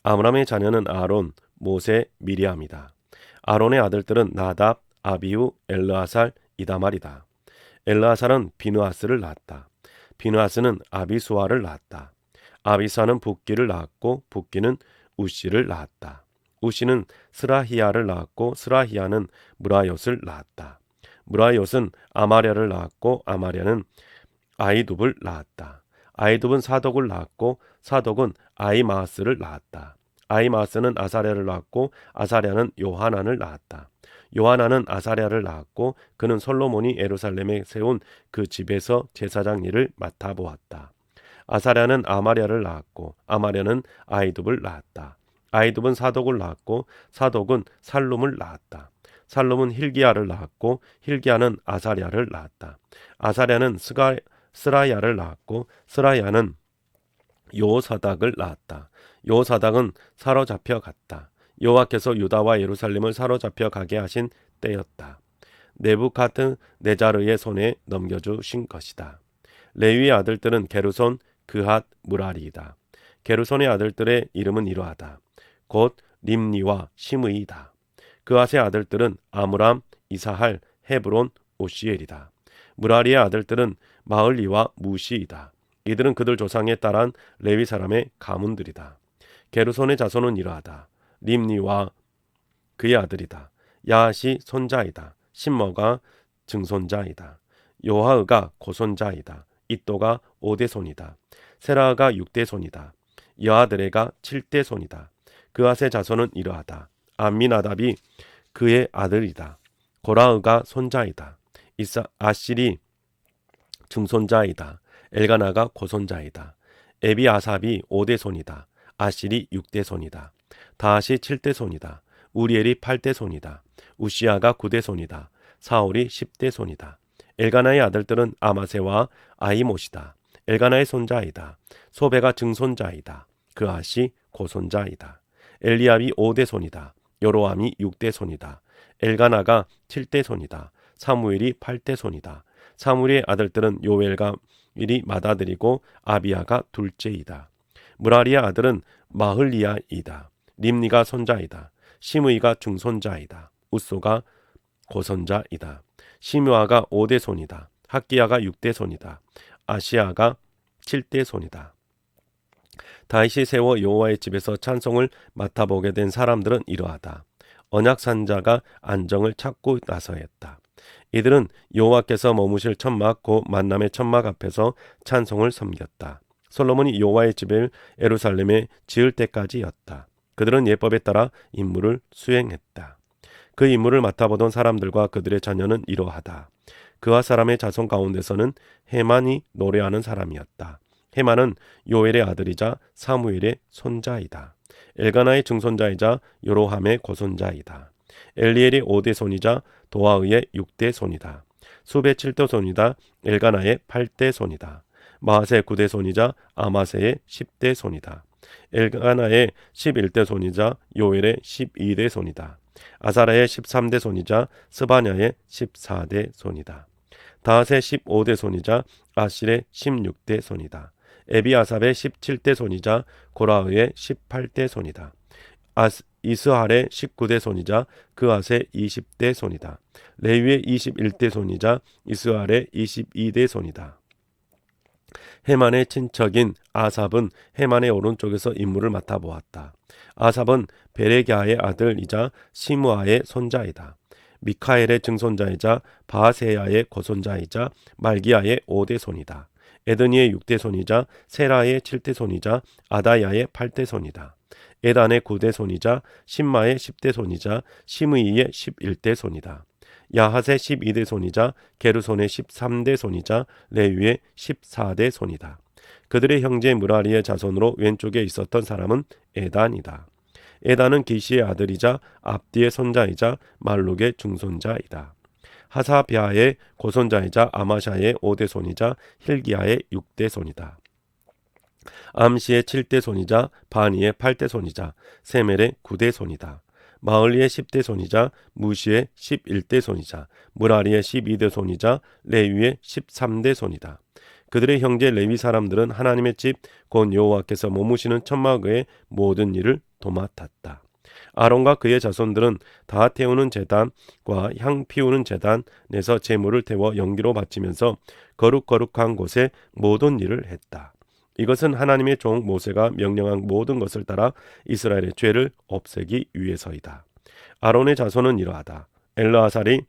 아므람의 자녀는 아론, 모세, 미리암이다. 아론의 아들들은 나답, 아비후, 엘르아살, 이다말이다. 엘르아살은 비느하스를 낳았다. 비느하스는 아비수아를 낳았다. 아비수아는 붓기를 낳았고 붓기는 우시를 낳았다. 우시는 스라히야를 낳았고 스라히야는 무라옅을 낳았다. 무라옅은 아마랴를 낳았고 아마랴는 아이둡을 낳았다. 아이둡은 사독을 낳았고 사독은 아이마스를 낳았다. 아이마스는 아사랴를 낳았고 아사랴는 요하난을 낳았다. 요하난은 아사랴를 낳았고 그는 솔로몬이 예루살렘에 세운 그 집에서 제사장 일을 맡아보았다. 아사랴는 아마랴를 낳았고 아마랴는 아이둡을 낳았다. 아이둡은 사독을 낳았고 사독은 살룸을 낳았다. 살룸은 힐기야를 낳았고 힐기야는 아사랴를 낳았다. 아사랴는 스라야를 낳았고 스라야는 요사닥을 낳았다. 요사닥은 사로잡혀 갔다. 여호와께서 유다와 예루살렘을 사로잡혀 가게 하신 때였다. 네부갓네자르의 손에 넘겨주신 것이다. 레위의 아들들은 게르손, 그핫, 무라리이다. 게르손의 아들들의 이름은 이러하다. 곧 림니와 시므이다. 그핫의 아들들은 아므람, 이사할, 헤브론, 오시엘이다. 무라리의 아들들은 마을리와 무시이다. 이들은 그들 조상에 따른 레위 사람의 가문들이다. 게르손의 자손은 이러하다. 림니와 그의 아들이다. 야앗이 손자이다. 심머가 증손자이다. 요하흐가 고손자이다. 이또가 5대 손이다. 세라가 6대 손이다. 여아드레가 7대 손이다. 그앗의 자손은 이러하다. 암미나답이 그의 아들이다. 고라흐가 손자이다. 아실이 증손자이다. 엘가나가 고손자이다. 에비아삽이 5대 손이다. 아실이 6대 손이다. 다하시 7대 손이다. 우리엘이 8대 손이다. 우시아가 9대 손이다. 사울이 10대 손이다. 엘가나의 아들들은 아마세와 아이못이다. 엘가나의 손자이다. 소베가 증손자이다. 그앗이 고손자이다. 엘리압이 5대 손이다. 여로함이 6대 손이다. 엘가나가 7대 손이다. 사무엘이 8대 손이다. 사무엘의 아들들은 요엘과 일이 맏아들이고 아비야가 둘째이다. 무라리의 아들은 마흘리야이다. 림니가 손자이다. 시므이가 중손자이다. 우소가 고손자이다. 시므아가 5대 손이다. 학기야가 6대 손이다. 아시아가 17대 손이다. 다윗이 세워 여호와의 집에서 찬송을 맡아보게 된 사람들은 이러하다. 언약 산자가 안정을 찾고 나서였다. 이들은 여호와께서 머무실 천막 곧 만남의 천막 앞에서 찬송을 섬겼다. 솔로몬이 여호와의 집을 예루살렘에 지을 때까지였다. 그들은 예법에 따라 임무를 수행했다. 그 임무를 맡아보던 사람들과 그들의 자녀는 이러하다. 그와 사람의 자손 가운데서는 헤만이 노래하는 사람이었다. 헤만은 요엘의 아들이자 사무엘의 손자이다. 엘가나의 증손자이자 요로함의 고손자이다. 엘리엘의 5대 손이자 도아의의 6대 손이다. 수베 7대 손이다. 엘가나의 8대 손이다. 마하세 9대 손이자 아마세의 10대 손이다. 엘가나의 11대 손이자 요엘의 12대 손이다. 아사라의 13대 손이자 스바냐의 14대 손이다. 다핫의 15대 손이자 아실의 16대 손이다. 에비아삽의 17대 손이자 고라의의 18대 손이다. 이스할의 19대 손이자 그앗의 20대 손이다. 레위의 21대 손이자 이스할의 22대 손이다. 헤만의 친척인 아삽은 헤만의 오른쪽에서 임무를 맡아보았다. 아삽은 베레갸의 아들이자 시므아의 손자이다. 미카엘의 증손자이자 바세야의 고손자이자 말기야의 5대 손이다. 에드니의 6대 손이자 세라의 7대 손이자 아다야의 8대 손이다. 에단의 9대 손이자 신마의 10대 손이자 시므이의 11대 손이다. 야핫의 12대 손이자 게르손의 13대 손이자 레위의 14대 손이다. 그들의 형제 무라리의 자손으로 왼쪽에 있었던 사람은 에단이다. 에단은 기시의 아들이자 압디의 손자이자 말룩의 중손자이다. 하사비아의 고손자이자 아마샤의 5대 손이자 힐기야의 6대 손이다. 암시의 7대 손이자 바니의 8대 손이자 세멜의 9대 손이다. 마을리의 10대 손이자 무시의 11대 손이자 무라리의 12대 손이자 레위의 13대 손이다. 그들의 형제 레위 사람들은 하나님의 집 곧 여호와께서 머무시는 천막의 모든 일을 도맡았다. 아론과 그의 자손들은 다 태우는 제단과 향 피우는 제단에서 제물을 태워 연기로 바치면서 거룩한 곳에 모든 일을 했다. 이것은 하나님의 종 모세가 명령한 모든 것을 따라 이스라엘의 죄를 없애기 위해서이다. 아론의 자손은 이러하다. 엘르아살이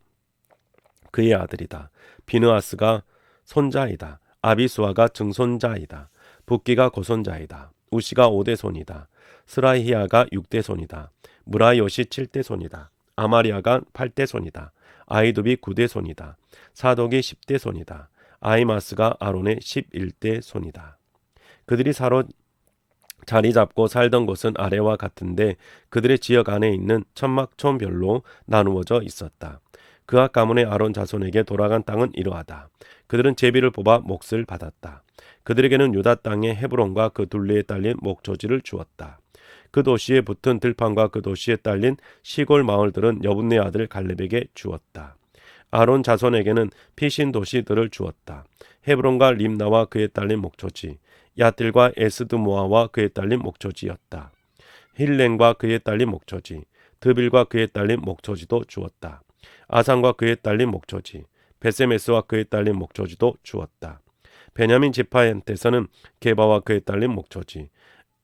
그의 아들이다. 비느하스가 손자이다. 아비수아가 증손자이다. 붓기가 고손자이다. 우시가 5대 손이다. 스라히야가 6대 손이다. 무라요시 7대 손이다. 아마리아가 8대 손이다. 아이두비 9대 손이다. 사독이 10대 손이다. 아이마스가 아론의 11대 손이다. 그들이 서로 자리 잡고 살던 곳은 아래와 같은데 그들의 지역 안에 있는 천막촌별로 나누어져 있었다. 그앗 가문의 아론 자손에게 돌아간 땅은 이러하다. 그들은 제비를 뽑아 몫을 받았다. 그들에게는 유다 땅의 헤브론과 그 둘레에 딸린 목초지를 주었다. 그 도시에 붙은 들판과 그 도시에 딸린 시골 마을들은 여분네 아들 갈렙에게 주었다. 아론 자손에게는 피신 도시들을 주었다. 헤브론과 림나와 그에 딸린 목초지, 야틸과 에스드모아와 그에 딸린 목초지였다. 힐렌과 그에 딸린 목초지, 드빌과 그에 딸린 목초지도 주었다. 아산과 그에 딸린 목초지, 베세메스와 그에 딸린 목초지도 주었다. 베냐민 지파한테서는 게바와 그에 딸린 목초지,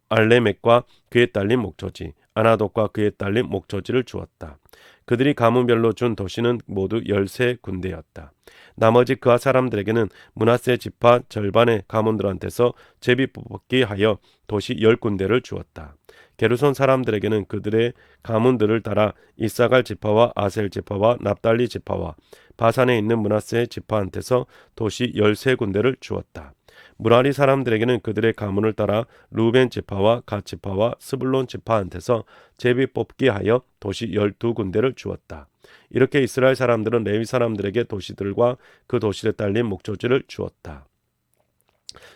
알레멕과 그에 딸린 목초지, 아나독과 그에 딸린 목초지를 주었다. 그들이 가문별로 준 도시는 모두 13군데였다. 나머지 그앗 사람들에게는 므낫세 지파 절반의 가문들한테서 제비 뽑기 하여 도시 10군데를 주었다. 게르손 사람들에게는 그들의 가문들을 따라 이사갈 지파와 아셀 지파와 납달리 지파와 바산에 있는 므낫세 지파한테서 도시 13군데를 주었다. 무라리 사람들에게는 그들의 가문을 따라 루벤 지파와 갓 지파와 스불론 지파한테서 제비 뽑기 하여 도시 12군데를 주었다. 이렇게 이스라엘 사람들은 레위 사람들에게 도시들과 그 도시에 딸린 목초지를 주었다.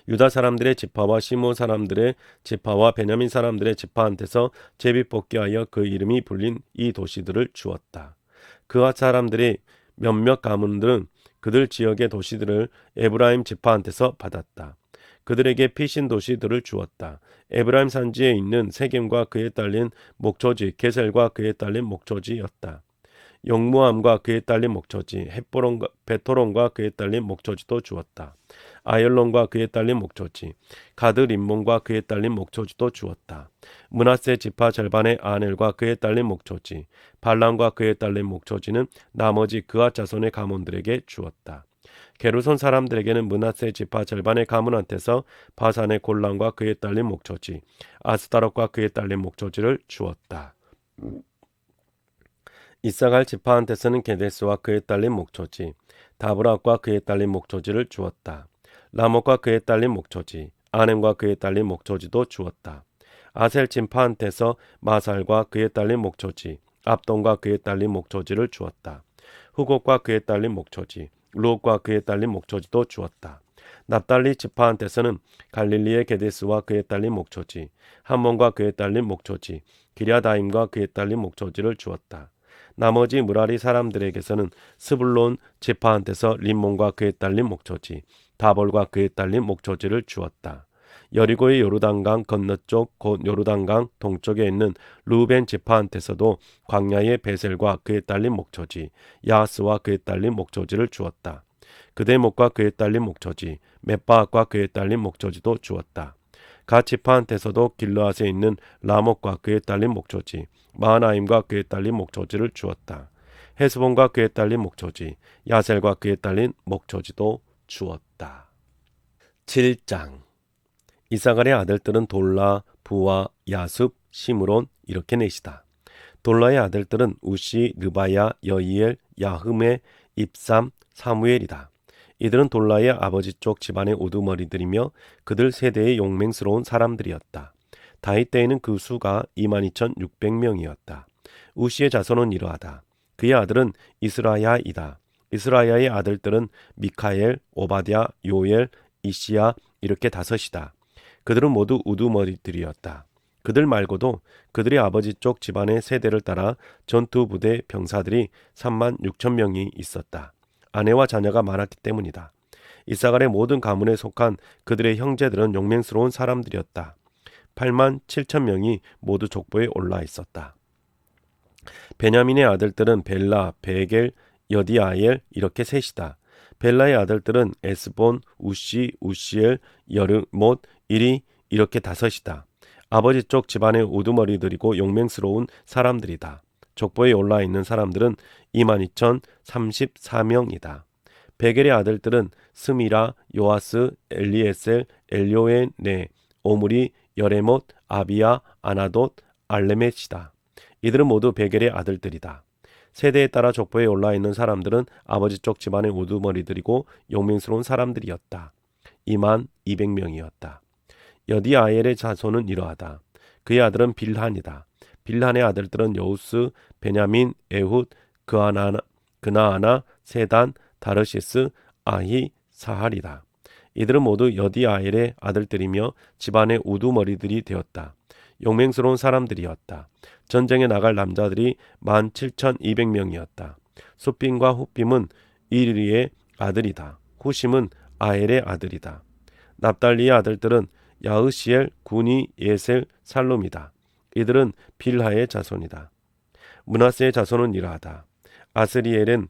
유다 사람들의 지파와 시므온 사람들의 지파와 베냐민 사람들의 지파한테서 제비 뽑기 하여 그 이름이 불린 이 도시들을 주었다. 그앗 사람들의 몇몇 가문들은 그들 지역의 도시들을 에브라임 지파한테서 받았다. 그들에게 피신 도시들을 주었다. 에브라임 산지에 있는 세겜과 그에 딸린 목초지, 게셀과 그에 딸린 목초지였다. 용무암과 그에 딸린 목초지, 베토론과 그에 딸린 목초지도 주었다. 아열론과 그에 딸린 목초지, 가드 림몬과 그에 딸린 목초지도 주었다. 므낫세 지파 절반의 아넬과 그에 딸린 목초지, 발람과 그에 딸린 목초지는 나머지 그앗 자손의 가문들에게 주었다. 게르손 사람들에게는 므낫세 지파 절반의 가문한테서 바산의 골란과 그에 딸린 목초지, 아스타롯과 그에 딸린 목초지를 주었다. 이사갈 지파한테서는 게데스와 그에 딸린 목초지, 다브락과 그에 딸린 목초지를 주었다. 라못과 그에 딸린 목초지, 아넴과 그에 딸린 목초지도 주었다. 아셀 지파한테서 마살과 그에 딸린 목초지, 압돈과 그에 딸린 목초지를 주었다. 후곡과 그에 딸린 목초지, 루옥과 그에 딸린 목초지도 주었다. 납달리 지파한테서는 갈릴리의 게데스와 그에 딸린 목초지, 함몬과 그에 딸린 목초지, 기랴다임과 그에 딸린 목초지를 주었다. 나머지 무라리 사람들에게서는 스불론 지파한테서 림몬과 그에 딸린 목초지, 다볼과 그에 딸린 목초지를 주었다. 여리고의 요르단강 건너쪽 곧 요르단강 동쪽에 있는 루벤 지파한테서도 광야의 베셀과 그에 딸린 목초지, 야스와 그에 딸린 목초지를 주었다. 그대목과 그에 딸린 목초지, მეტ바앗과 그에 딸린 목초지도 주었다. 갓 지파한테서도 길르앗에 있는 라못과 그에 딸린 목초지, 마하나임과 그에 딸린 목초지를 주었다. 헤스본과 그에 딸린 목초지, 야셀과 그에 딸린 목초지도 주었다. 7장. 이사갈의 아들들은 돌라, 부와, 야습, 시므론 이렇게 넷이다. 돌라의 아들들은 우시, 느바야, 여이엘, 야흠의, 입삼, 사무엘이다. 이들은 돌라의 아버지 쪽 집안의 우두머리들이며 그들 세대의 용맹스러운 사람들이었다. 다윗 때에는 그 수가 22,600명이었다. 우시의 자손은 이러하다. 그의 아들은 이스라야이다. 이스라야의 아들들은 미카엘, 오바댜, 요엘, 이시야 이렇게 다섯이다. 그들은 모두 우두머리들이었다. 그들 말고도 그들의 아버지 쪽 집안의 세대를 따라 전투부대 병사들이 36,000명이 있었다. 아내와 자녀가 많았기 때문이다. 이사갈의 모든 가문에 속한 그들의 형제들은 용맹스러운 사람들이었다. 87,000명이 모두 족보에 올라 있었다. 베냐민의 아들들은 벨라, 베겔, 여디아엘 이렇게 셋이다. 벨라의 아들들은 에스본, 우시, 우시엘, 여르못, 이리 이렇게 다섯이다. 아버지 쪽 집안의 우두머리들이고 용맹스러운 사람들이다. 족보에 올라 있는 사람들은 22,034명이다. 베겔의 아들들은 스미라, 요아스, 엘리에셀, 엘요에네, 오므리, 여레못, 아비야, 아나돗, 알레멧이다. 이들은 모두 베겔의 아들들이다. 세대에 따라 족보에 올라 있는 사람들은 아버지 쪽 집안의 우두머리들이고 용맹스러운 사람들이었다. 22,000명이었다. 여디아엘의 자손은 이러하다. 그의 아들은 빌한이다. 빌한의 아들들은 여우스, 베냐민, 에훗, 그나아나, 세단, 다르시스, 아히, 사할이다. 이들은 모두 여디아엘의 아들들이며 집안의 우두머리들이 되었다. 용맹스러운 사람들이었다. 전쟁에 나갈 남자들이 17,200명이었다. 숫빔과 훗빔은 이리의 아들이다. 후심은 아엘의 아들이다. 납달리의 아들들은 야으시엘, 구니, 예셀, 살롬이다. 이들은 빌하의 자손이다. 므낫세의 자손은 이러하다. 아스리엘은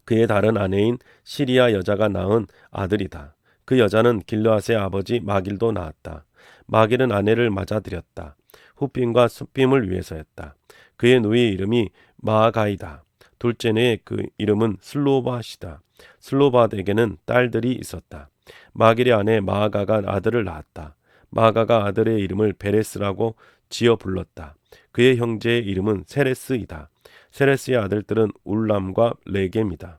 그의 다른 아내인 시리아 여자가 낳은 아들이다. 그 여자는 길르앗의 아버지 마길도 낳았다. 마길은 아내를 맞아들였다. 훗빔과 숫빔을 위해서였다. 그의 누이의 이름이 마아가이다. 둘째의 그 이름은 슬로바시다. 슬로바드에게는 딸들이 있었다. 마길의 아내 마아가가 아들을 낳았다. 마아가가 아들의 이름을 베레스라고 지어 불렀다. 그의 형제의 이름은 세레스이다. 세레스의 아들들은 울람과 레겜이다.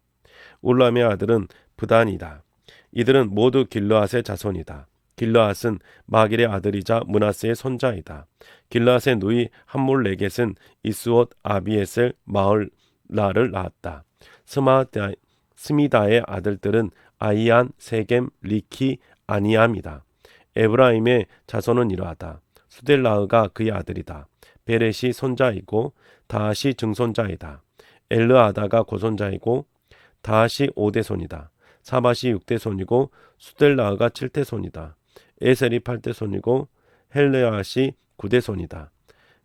울람의 아들은 브단이다. 이들은 모두 길르앗의 자손이다. 길르앗은 마길의 아들이자 므낫세의 손자이다. 길르앗의 누이 함몰레겟은 이스옷, 아비에셀, 마을라를 낳았다. 스미다의 아들들은 아이안, 세겜, 리키, 아니암이다. 에브라임의 자손은 이러하다. 수델라흐가 그의 아들이다. 베렛이 손자이고 다하시 증손자이다. 엘르아다가 고손자이고 다하시 5대손이다. 사밧이 6대손이고 수델라흐가 7대손이다. 에셀이 8대손이고 헬레아시 9대손이다.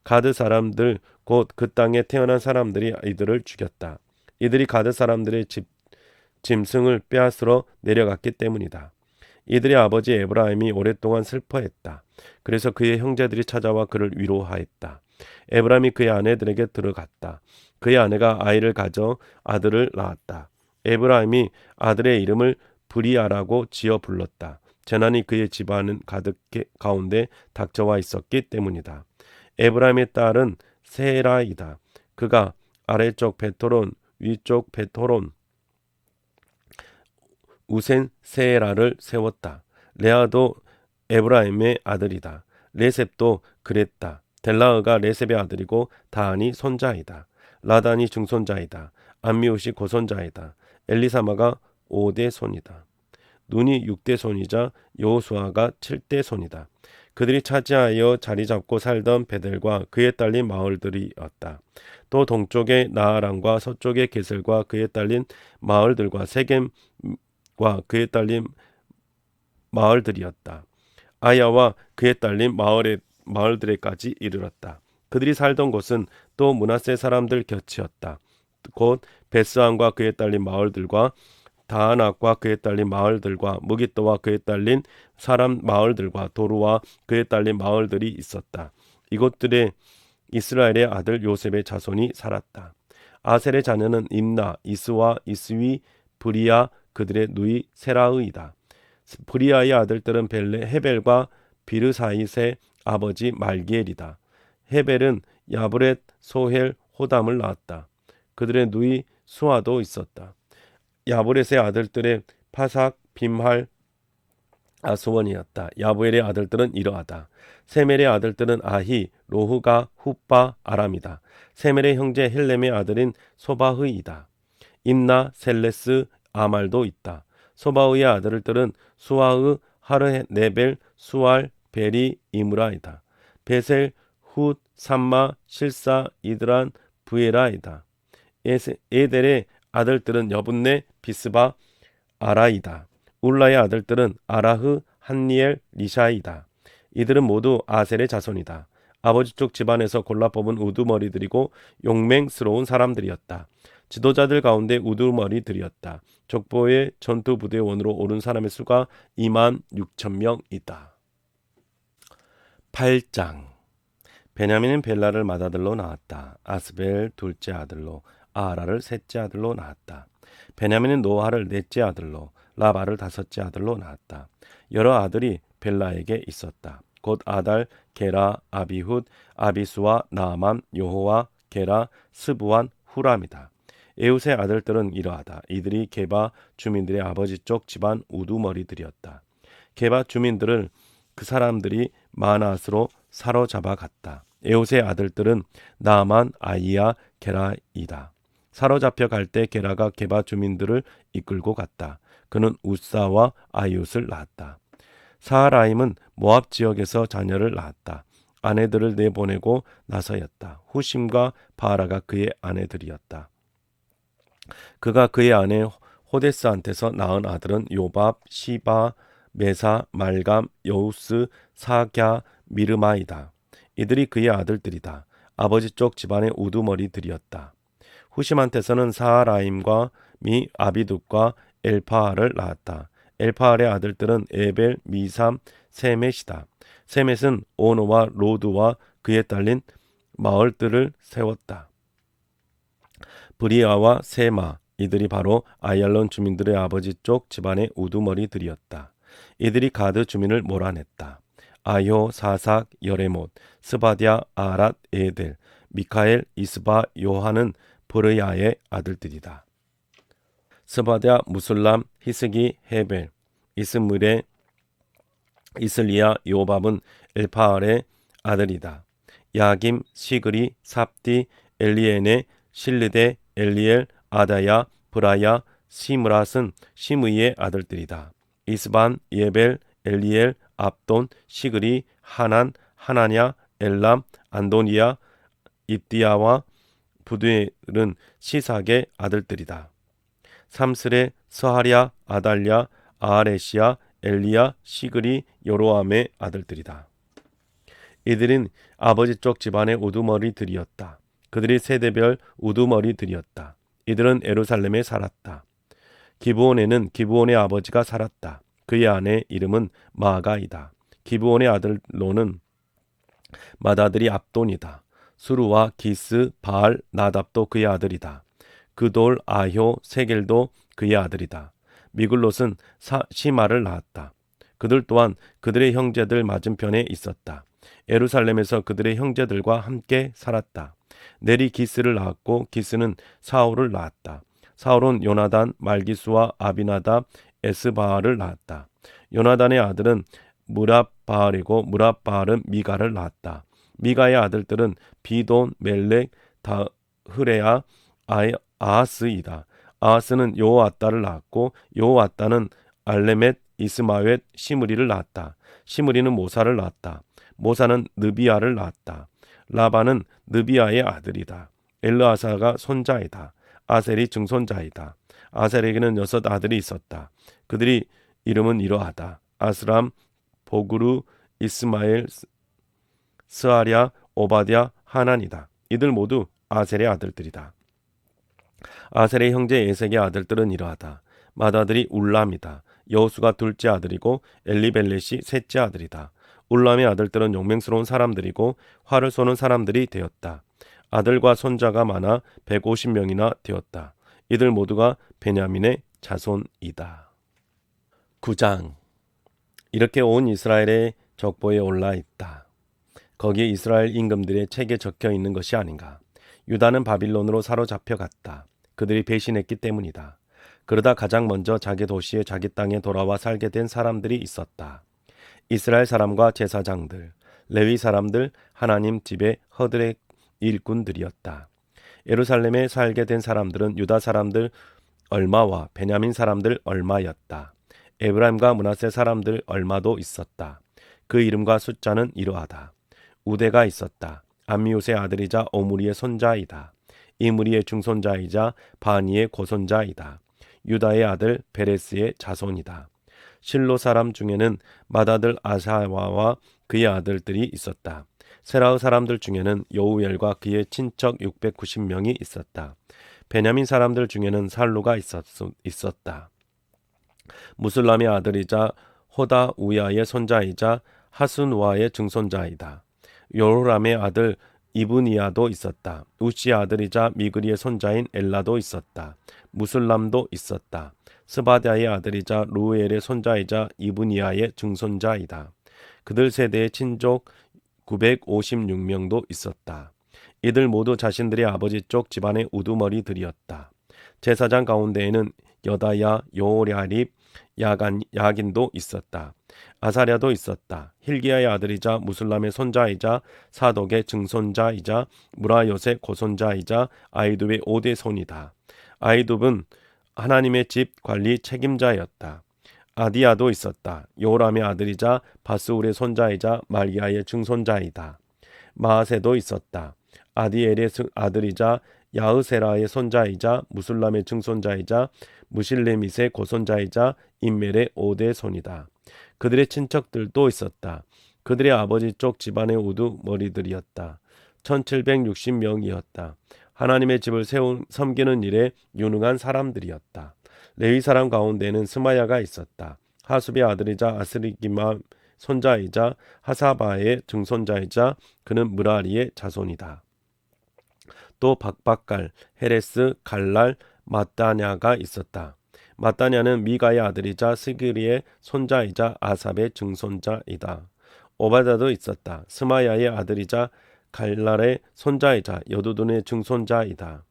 가드 사람들 곧 그 땅에 태어난 사람들이 이들을 죽였다. 이들이 가드 사람들의 짐승을 빼앗으러 내려갔기 때문이다. 이들의 아버지 에브라임이 오랫동안 슬퍼했다. 그래서 그의 형제들이 찾아와 그를 위로하였다. 에브라임이 그의 아내들에게 들어갔다. 그의 아내가 아이를 가져 아들을 낳았다. 에브라임이 아들의 이름을 브리아라고 지어 불렀다. 재난이 그의 집안 가운데 닥쳐와 있었기 때문이다. 에브라임의 딸은 세라이다. 그가 아래쪽 베토론, 위쪽 베토론, 우센 세라를 세웠다. 레아도 에브라임의 아들이다. 레셉도 그랬다. 델라흐가 레셉의 아들이고 다한이 손자이다. 라단이 중손자이다. 암미옷이 고손자이다. 엘리사마가 5대 손이다. 눈이 6대 손이자 여호수아가 7대 손이다. 그들이 차지하여 자리 잡고 살던 베델과 그에 딸린 마을들이었다. 또 동쪽의 나아란과 서쪽의 게셀과 그에 딸린 마을들과 세겜과 그에 딸린 마을들이었다. 아야와 그에 딸린 마을들에까지 이르렀다. 그들이 살던 곳은 또 므낫세 사람들 곁이었다. 곧 베스안과 그에 딸린 마을들과 다하낙과 그에 딸린 마을들과 무기또와 그에 딸린 사람 마을들과 도루와 그에 딸린 마을들이 있었다. 이곳들에 이스라엘의 아들 요셉의 자손이 살았다. 아셀의 자녀는 임나, 이스와 이스위, 브리아, 그들의 누이 세라의이다. 브리아의 아들들은 헤벨과 비르사잇의 아버지 말기엘이다. 헤벨은 야브렛, 소헬, 호담을 낳았다. 그들의 누이 수아도 있었다. 야브렛의 아들들의 파삭, 빔할, 아스원이었다. 야브엘의 아들들은 이러하다. 세멜의 아들들은 아히, 로흐가, 훗바, 아람이다. 세멜의 형제 헬렘의 아들인 소바흐이다. 임나, 셀레스, 아말도 있다. 소바흐의 아들들은 수아흐, 하르, 네벨, 수알, 베리, 이므라이다. 베셀, 훗, 삼마, 실사, 이드란, 부에라이다. 에델의 아들들은 여분네, 비스바, 아라이다. 울라의 아들들은 아라흐, 한니엘, 리샤이다. 이들은 모두 아셀의 자손이다. 아버지 쪽 집안에서 골라 뽑은 우두머리들이고 용맹스러운 사람들이었다. 지도자들 가운데 우두머리들이었다. 족보의 전투 부대원으로 오른 사람의 수가 26,000명이다. 8장. 베냐민은 벨라를 맏아들로 낳았다. 아스벨 둘째 아들로, 아하라를 셋째 아들로 낳았다. 베냐민은 노아를 넷째 아들로, 라바를 다섯째 아들로 낳았다. 여러 아들이 벨라에게 있었다. 곧 아달, 게라, 아비훗, 아비수와 나아만, 요호와, 게라, 스부완, 후람이다. 에웃의 아들들은 이러하다. 이들이 게바 주민들의 아버지 쪽 집안 우두머리들이었다. 게바 주민들을 그 사람들이 마낫으로 사로잡아 갔다. 에웃의 아들들은 나아만, 아이야, 게라이다. 사로잡혀 갈 때 게라가 게바 주민들을 이끌고 갔다. 그는 우사와 아이웃을 낳았다. 사하라임은 모압 지역에서 자녀를 낳았다. 아내들을 내보내고 나서였다. 후심과 바라가 그의 아내들이었다. 그가 그의 아내 호데스한테서 낳은 아들은 요밥, 시바, 메사, 말감, 여우스, 사갸, 미르마이다. 이들이 그의 아들들이다. 아버지 쪽 집안의 우두머리들이었다. 후심한테서는 사하라임과 미 아비둡과 엘파알을 낳았다. 엘파알의 아들들은 에벨, 미삼, 세멧이다. 세멧은 오노와 로드와 그에 딸린 마을들을 세웠다. 브리아와 세마, 이들이 바로 아얄론 주민들의 아버지 쪽 집안의 우두머리들이었다. 이들이 가드 주민을 몰아냈다. 아효, 사삭, 여레못, 스바디아, 아랏, 에델, 미카엘, 이스바, 요한은 브르야의 아들들이다. 스바디아, 무술람, 히스기, 헤벨, 이스므레, 이슬리야, 요밥은 엘파알의 아들이다. 야김, 시그리, 삽디, 엘리에네, 실르데, 엘리엘, 아다야, 브라야, 시므랏은 시므이의 아들들이다. 이스반, 예벨, 엘리엘, 압돈, 시그리, 하난, 하나냐, 엘람, 안도니아, 입디아와 부두엘은 시삭의 아들들이다. 삼스레, 서하랴, 아달랴, 아하레시아, 엘리야, 시그리, 요로암의 아들들이다. 이들은 아버지 쪽 집안의 우두머리들이었다. 그들이 세대별 우두머리들이었다. 이들은 예루살렘에 살았다. 기브온에는 기브온의 아버지가 살았다. 그의 아내 이름은 마아가이다. 기브온의 아들로는 맏아들이 압돈이다. 수루와 기스, 바알, 나답도 그의 아들이다. 그돌, 아효, 세겔도 그의 아들이다. 미글롯은 시마를 낳았다. 그들 또한 그들의 형제들 맞은편에 있었다. 예루살렘에서 그들의 형제들과 함께 살았다. 넬이 기스를 낳았고 기스는 사울을 낳았다. 사울은 요나단, 말기수와 아비나답, 에스바알을 낳았다. 요나단의 아들은 무랍바알이고 무랍바알은 미가를 낳았다. 미가의 아들들은 비돈, 멜렉, 다흐레아, 아하스이다. 아하스는 요아따를 낳았고 요아따는 알레멧, 이스마웻, 시므리를 낳았다. 시므리는 모사를 낳았다. 모사는 느비아를 낳았다. 라반은 느비아의 아들이다. 엘르아사가 손자이다. 아셀이 증손자이다. 아셀에게는 6 아들이 있었다. 그들이 이름은 이러하다. 아스람, 보그루, 이스마엘, 스아랴, 오바댜, 하난이다. 이들 모두 아셀의 아들들이다. 아셀의 형제 에색의 아들들은 이러하다. 맏아들이 울람이다. 여호수가 둘째 아들이고 엘리벨렛이 셋째 아들이다. 울람의 아들들은 용맹스러운 사람들이고 활을 쏘는 사람들이 되었다. 아들과 손자가 많아 150명이나 되었다. 이들 모두가 베냐민의 자손이다. 9장. 이렇게 온 이스라엘의 족보에 올라 있다. 거기에 이스라엘 임금들의 책에 적혀 있는 것이 아닌가. 유다는 바빌론으로 사로잡혀갔다. 그들이 배신했기 때문이다. 그러다 가장 먼저 자기 도시에 자기 땅에 돌아와 살게 된 사람들이 있었다. 이스라엘 사람과 제사장들, 레위 사람들, 하나님 집의 허들의 일꾼들이었다. 예루살렘에 살게 된 사람들은 유다 사람들 얼마와 베냐민 사람들 얼마였다. 에브라임과 므낫세 사람들 얼마도 있었다. 그 이름과 숫자는 이러하다. 우대가 있었다. 암미웃의 아들이자 오므리의 손자이다. 이므리의 중손자이자 바니의 고손자이다. 유다의 아들 베레스의 자손이다. 실로 사람 중에는 맏아들 아사와와 그의 아들들이 있었다. 세라의 사람들 중에는 여우엘과 그의 친척 690명이 있었다. 베냐민 사람들 중에는 살루가 있었다. 무슬람의 아들이자 호다 우야의 손자이자 하순와의 증손자이다. 요람의 아들 이브니아도 있었다. 우시의 아들이자 미그리의 손자인 엘라도 있었다. 무슬람도 있었다. 스바다의 아들이자 루엘의 손자이자 이브니아의 증손자이다. 그들 세대의 친족 956명도 있었다. 이들 모두 자신들의 아버지 쪽 집안의 우두머리들이었다. 제사장 가운데에는 여다야, 요랴립, 야긴도 있었다. 아사랴도 있었다. 힐기야의 아들이자 무슬람의 손자이자 사독의 증손자이자 무라요의 고손자이자 아이둡의 5대 손이다. 아이둡은 하나님의 집 관리 책임자였다. 아디야도 있었다. 요람의 아들이자 바스울의 손자이자 말기야의 증손자이다. 마아세도 있었다. 아디엘의 아들이자 야흐세라의 손자이자 무슬람의 증손자이자 무실레밋의 고손자이자 임멜의 5대 손이다. 그들의 친척들도 있었다. 그들의 아버지 쪽 집안의 우두머리들이었다. 1760명이었다. 하나님의 집을 섬기는 일에 유능한 사람들이었다. 레위 사람 가운데는 스마야가 있었다. 하숲의 아들이자 아스리기마 손자이자 하사바의 증손자이자 그는 무라리의 자손이다. 또 박박갈, 헤레스, 갈랄, 마따냐가 있었다. 마따냐는 미가의 아들이자 스그리의 손자이자 아삽의 증손자이다. 오바다도 있었다. 스마야의 아들이자 갈랄의 손자이자 여두둔의 증손자이다.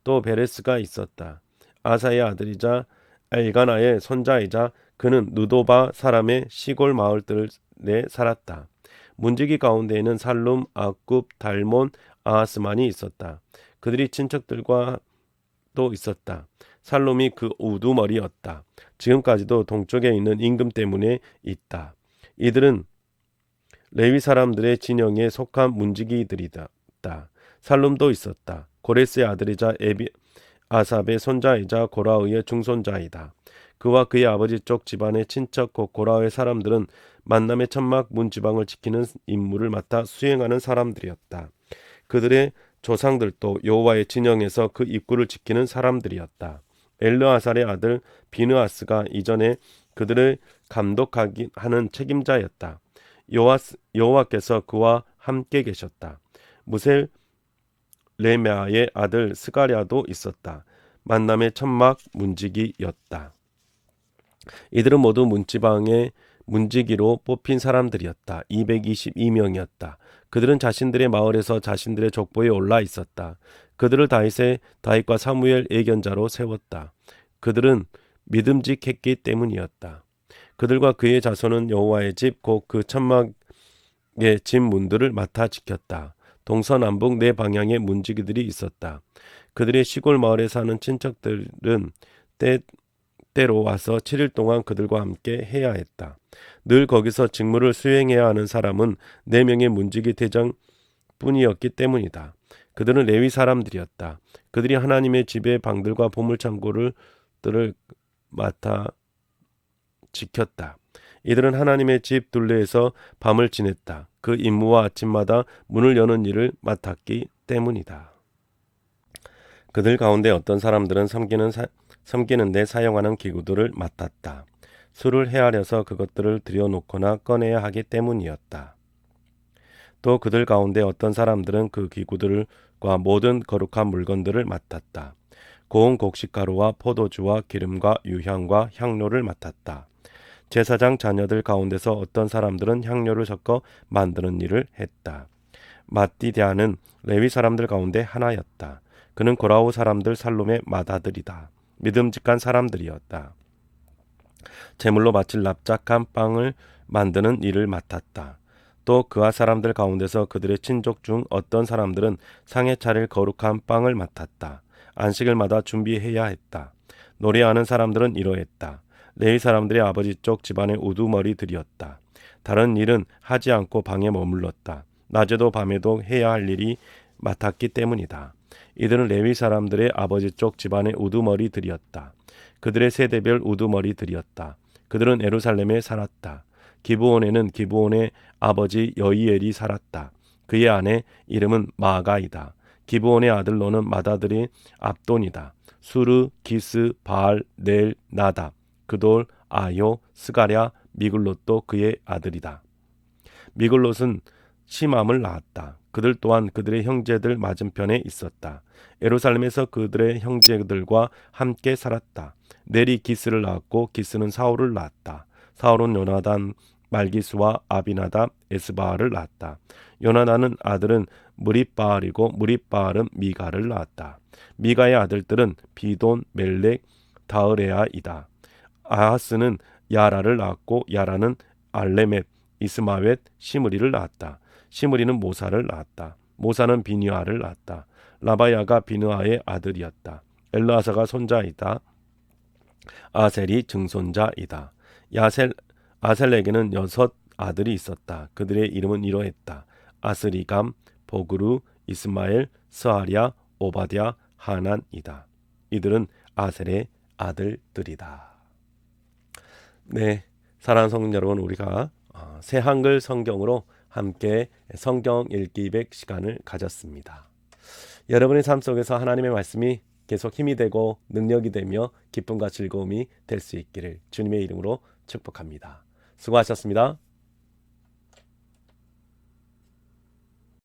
또 베레스가 있었다. 아사의 아들이자 엘가나의 손자이자 그는 누도바 사람의 시골 마을들에 살았다. 문지기 가운데에는 살룸, 아굽, 달몬, 아하스만이 있었다. 그들이 친척들과 또 있었다. 살룸이 그 우두머리였다. 지금까지도 동쪽에 있는 임금 때문에 있다. 이들은 레위 사람들의 진영에 속한 문지기들이다. 살룸도 있었다. 고레스의 아들이자 아삽의 손자이자 고라의의 중손자이다. 그와 그의 아버지 쪽 집안의 친척 곧 고라의 사람들은 만남의 천막 문지방을 지키는 임무를 맡아 수행하는 사람들이었다. 그들의 조상들도 여호와의 진영에서 그 입구를 지키는 사람들이었다. 엘르아살의 아들 비느하스가 이전에 그들을 감독하는 책임자였다. 여호와께서 그와 함께 계셨다. 무셀레메아의 아들 스가랴도 있었다. 만남의 천막 문지기였다. 이들은 모두 문지방의 문지기로 뽑힌 사람들이었다. 222명이었다. 그들은 자신들의 마을에서 자신들의 족보에 올라 있었다. 그들을 다윗과 사무엘 예견자로 세웠다. 그들은 믿음직했기 때문이었다. 그들과 그의 자손은 여호와의 집 곧 그 천막의 집 문들을 맡아 지켰다. 동서남북 네 방향에 문지기들이 있었다. 그들의 시골 마을에 사는 친척들은 때로 와서 7일 동안 그들과 함께 해야 했다. 늘 거기서 직무를 수행해야 하는 사람은 4명의 문지기 대장뿐이었기 때문이다. 그들은 레위 사람들이었다. 그들이 하나님의 집의 방들과 보물창고들을 맡아 지켰다. 이들은 하나님의 집 둘레에서 밤을 지냈다. 그 임무와 아침마다 문을 여는 일을 맡았기 때문이다. 그들 가운데 어떤 사람들은 섬기는 데 사용하는 기구들을 맡았다. 술을 헤아려서 그것들을 들여놓거나 꺼내야 하기 때문이었다. 또 그들 가운데 어떤 사람들은 그 기구들과 모든 거룩한 물건들을 맡았다. 고운 곡식가루와 포도주와 기름과 유향과 향료를 맡았다. 제사장 자녀들 가운데서 어떤 사람들은 향료를 섞어 만드는 일을 했다. 마띠디아는 레위 사람들 가운데 하나였다. 그는 고라우 사람들 살롬의 맏아들이다. 믿음직한 사람들이었다. 제물로 바칠 납작한 빵을 만드는 일을 맡았다. 또 그와 사람들 가운데서 그들의 친족 중 어떤 사람들은 상에 차릴 거룩한 빵을 맡았다. 안식일마다 준비해야 했다. 노래하는 사람들은 이러했다. 레위 사람들의 아버지 쪽 집안의 우두머리들이었다. 다른 일은 하지 않고 방에 머물렀다. 낮에도 밤에도 해야 할 일이 맡았기 때문이다. 이들은 레위 사람들의 아버지 쪽 집안의 우두머리들이었다. 그들의 세대별 우두머리들이었다. 그들은 예루살렘에 살았다. 기브온에는 기브온의 아버지 여이엘이 살았다. 그의 아내 이름은 마아가이다. 기브온의 아들로는 맏아들이 압돈이다. 수르, 기스, 바알, 넬, 나답, 그돌, 아요, 스가랴, 미글롯도 그의 아들이다. 미글롯은 시맘을 낳았다. 그들 또한 그들의 형제들 맞은편에 있었다. 예루살렘에서 그들의 형제들과 함께 살았다. 넬이 기스를 낳았고 기스는 사울을 낳았다. 사울은 요나단, 말기스와 아비나답, 에스바알을 낳았다. 요나단은 아들은 무립바알이고 무립바알은 미가를 낳았다. 미가의 아들들은 비돈, 멜렉, 다으레아이다. 아하스는 야라를 낳았고 야라는 알레멧, 이스마웻, 시므리를 낳았다. 시므리는 모사를 낳았다. 모사는 비느하를 낳았다. 라바야가 비느하의 아들이었다. 엘르아사가 손자이다. 아셀이 증손자이다. 아셀에게는 6 아들이 있었다. 그들의 이름은 이러했다. 아스리감, 보그루, 이스마엘, 스아랴, 오바댜, 하난이다. 이들은 아셀의 아들들이다. 네, 사랑하는 성도 여러분, 우리가 새 한글 성경으로 함께 성경 읽기 100 시간을 가졌습니다. 여러분의 삶 속에서 하나님의 말씀이 계속 힘이 되고 능력이 되며 기쁨과 즐거움이 될 수 있기를 주님의 이름으로 축복합니다. 수고하셨습니다.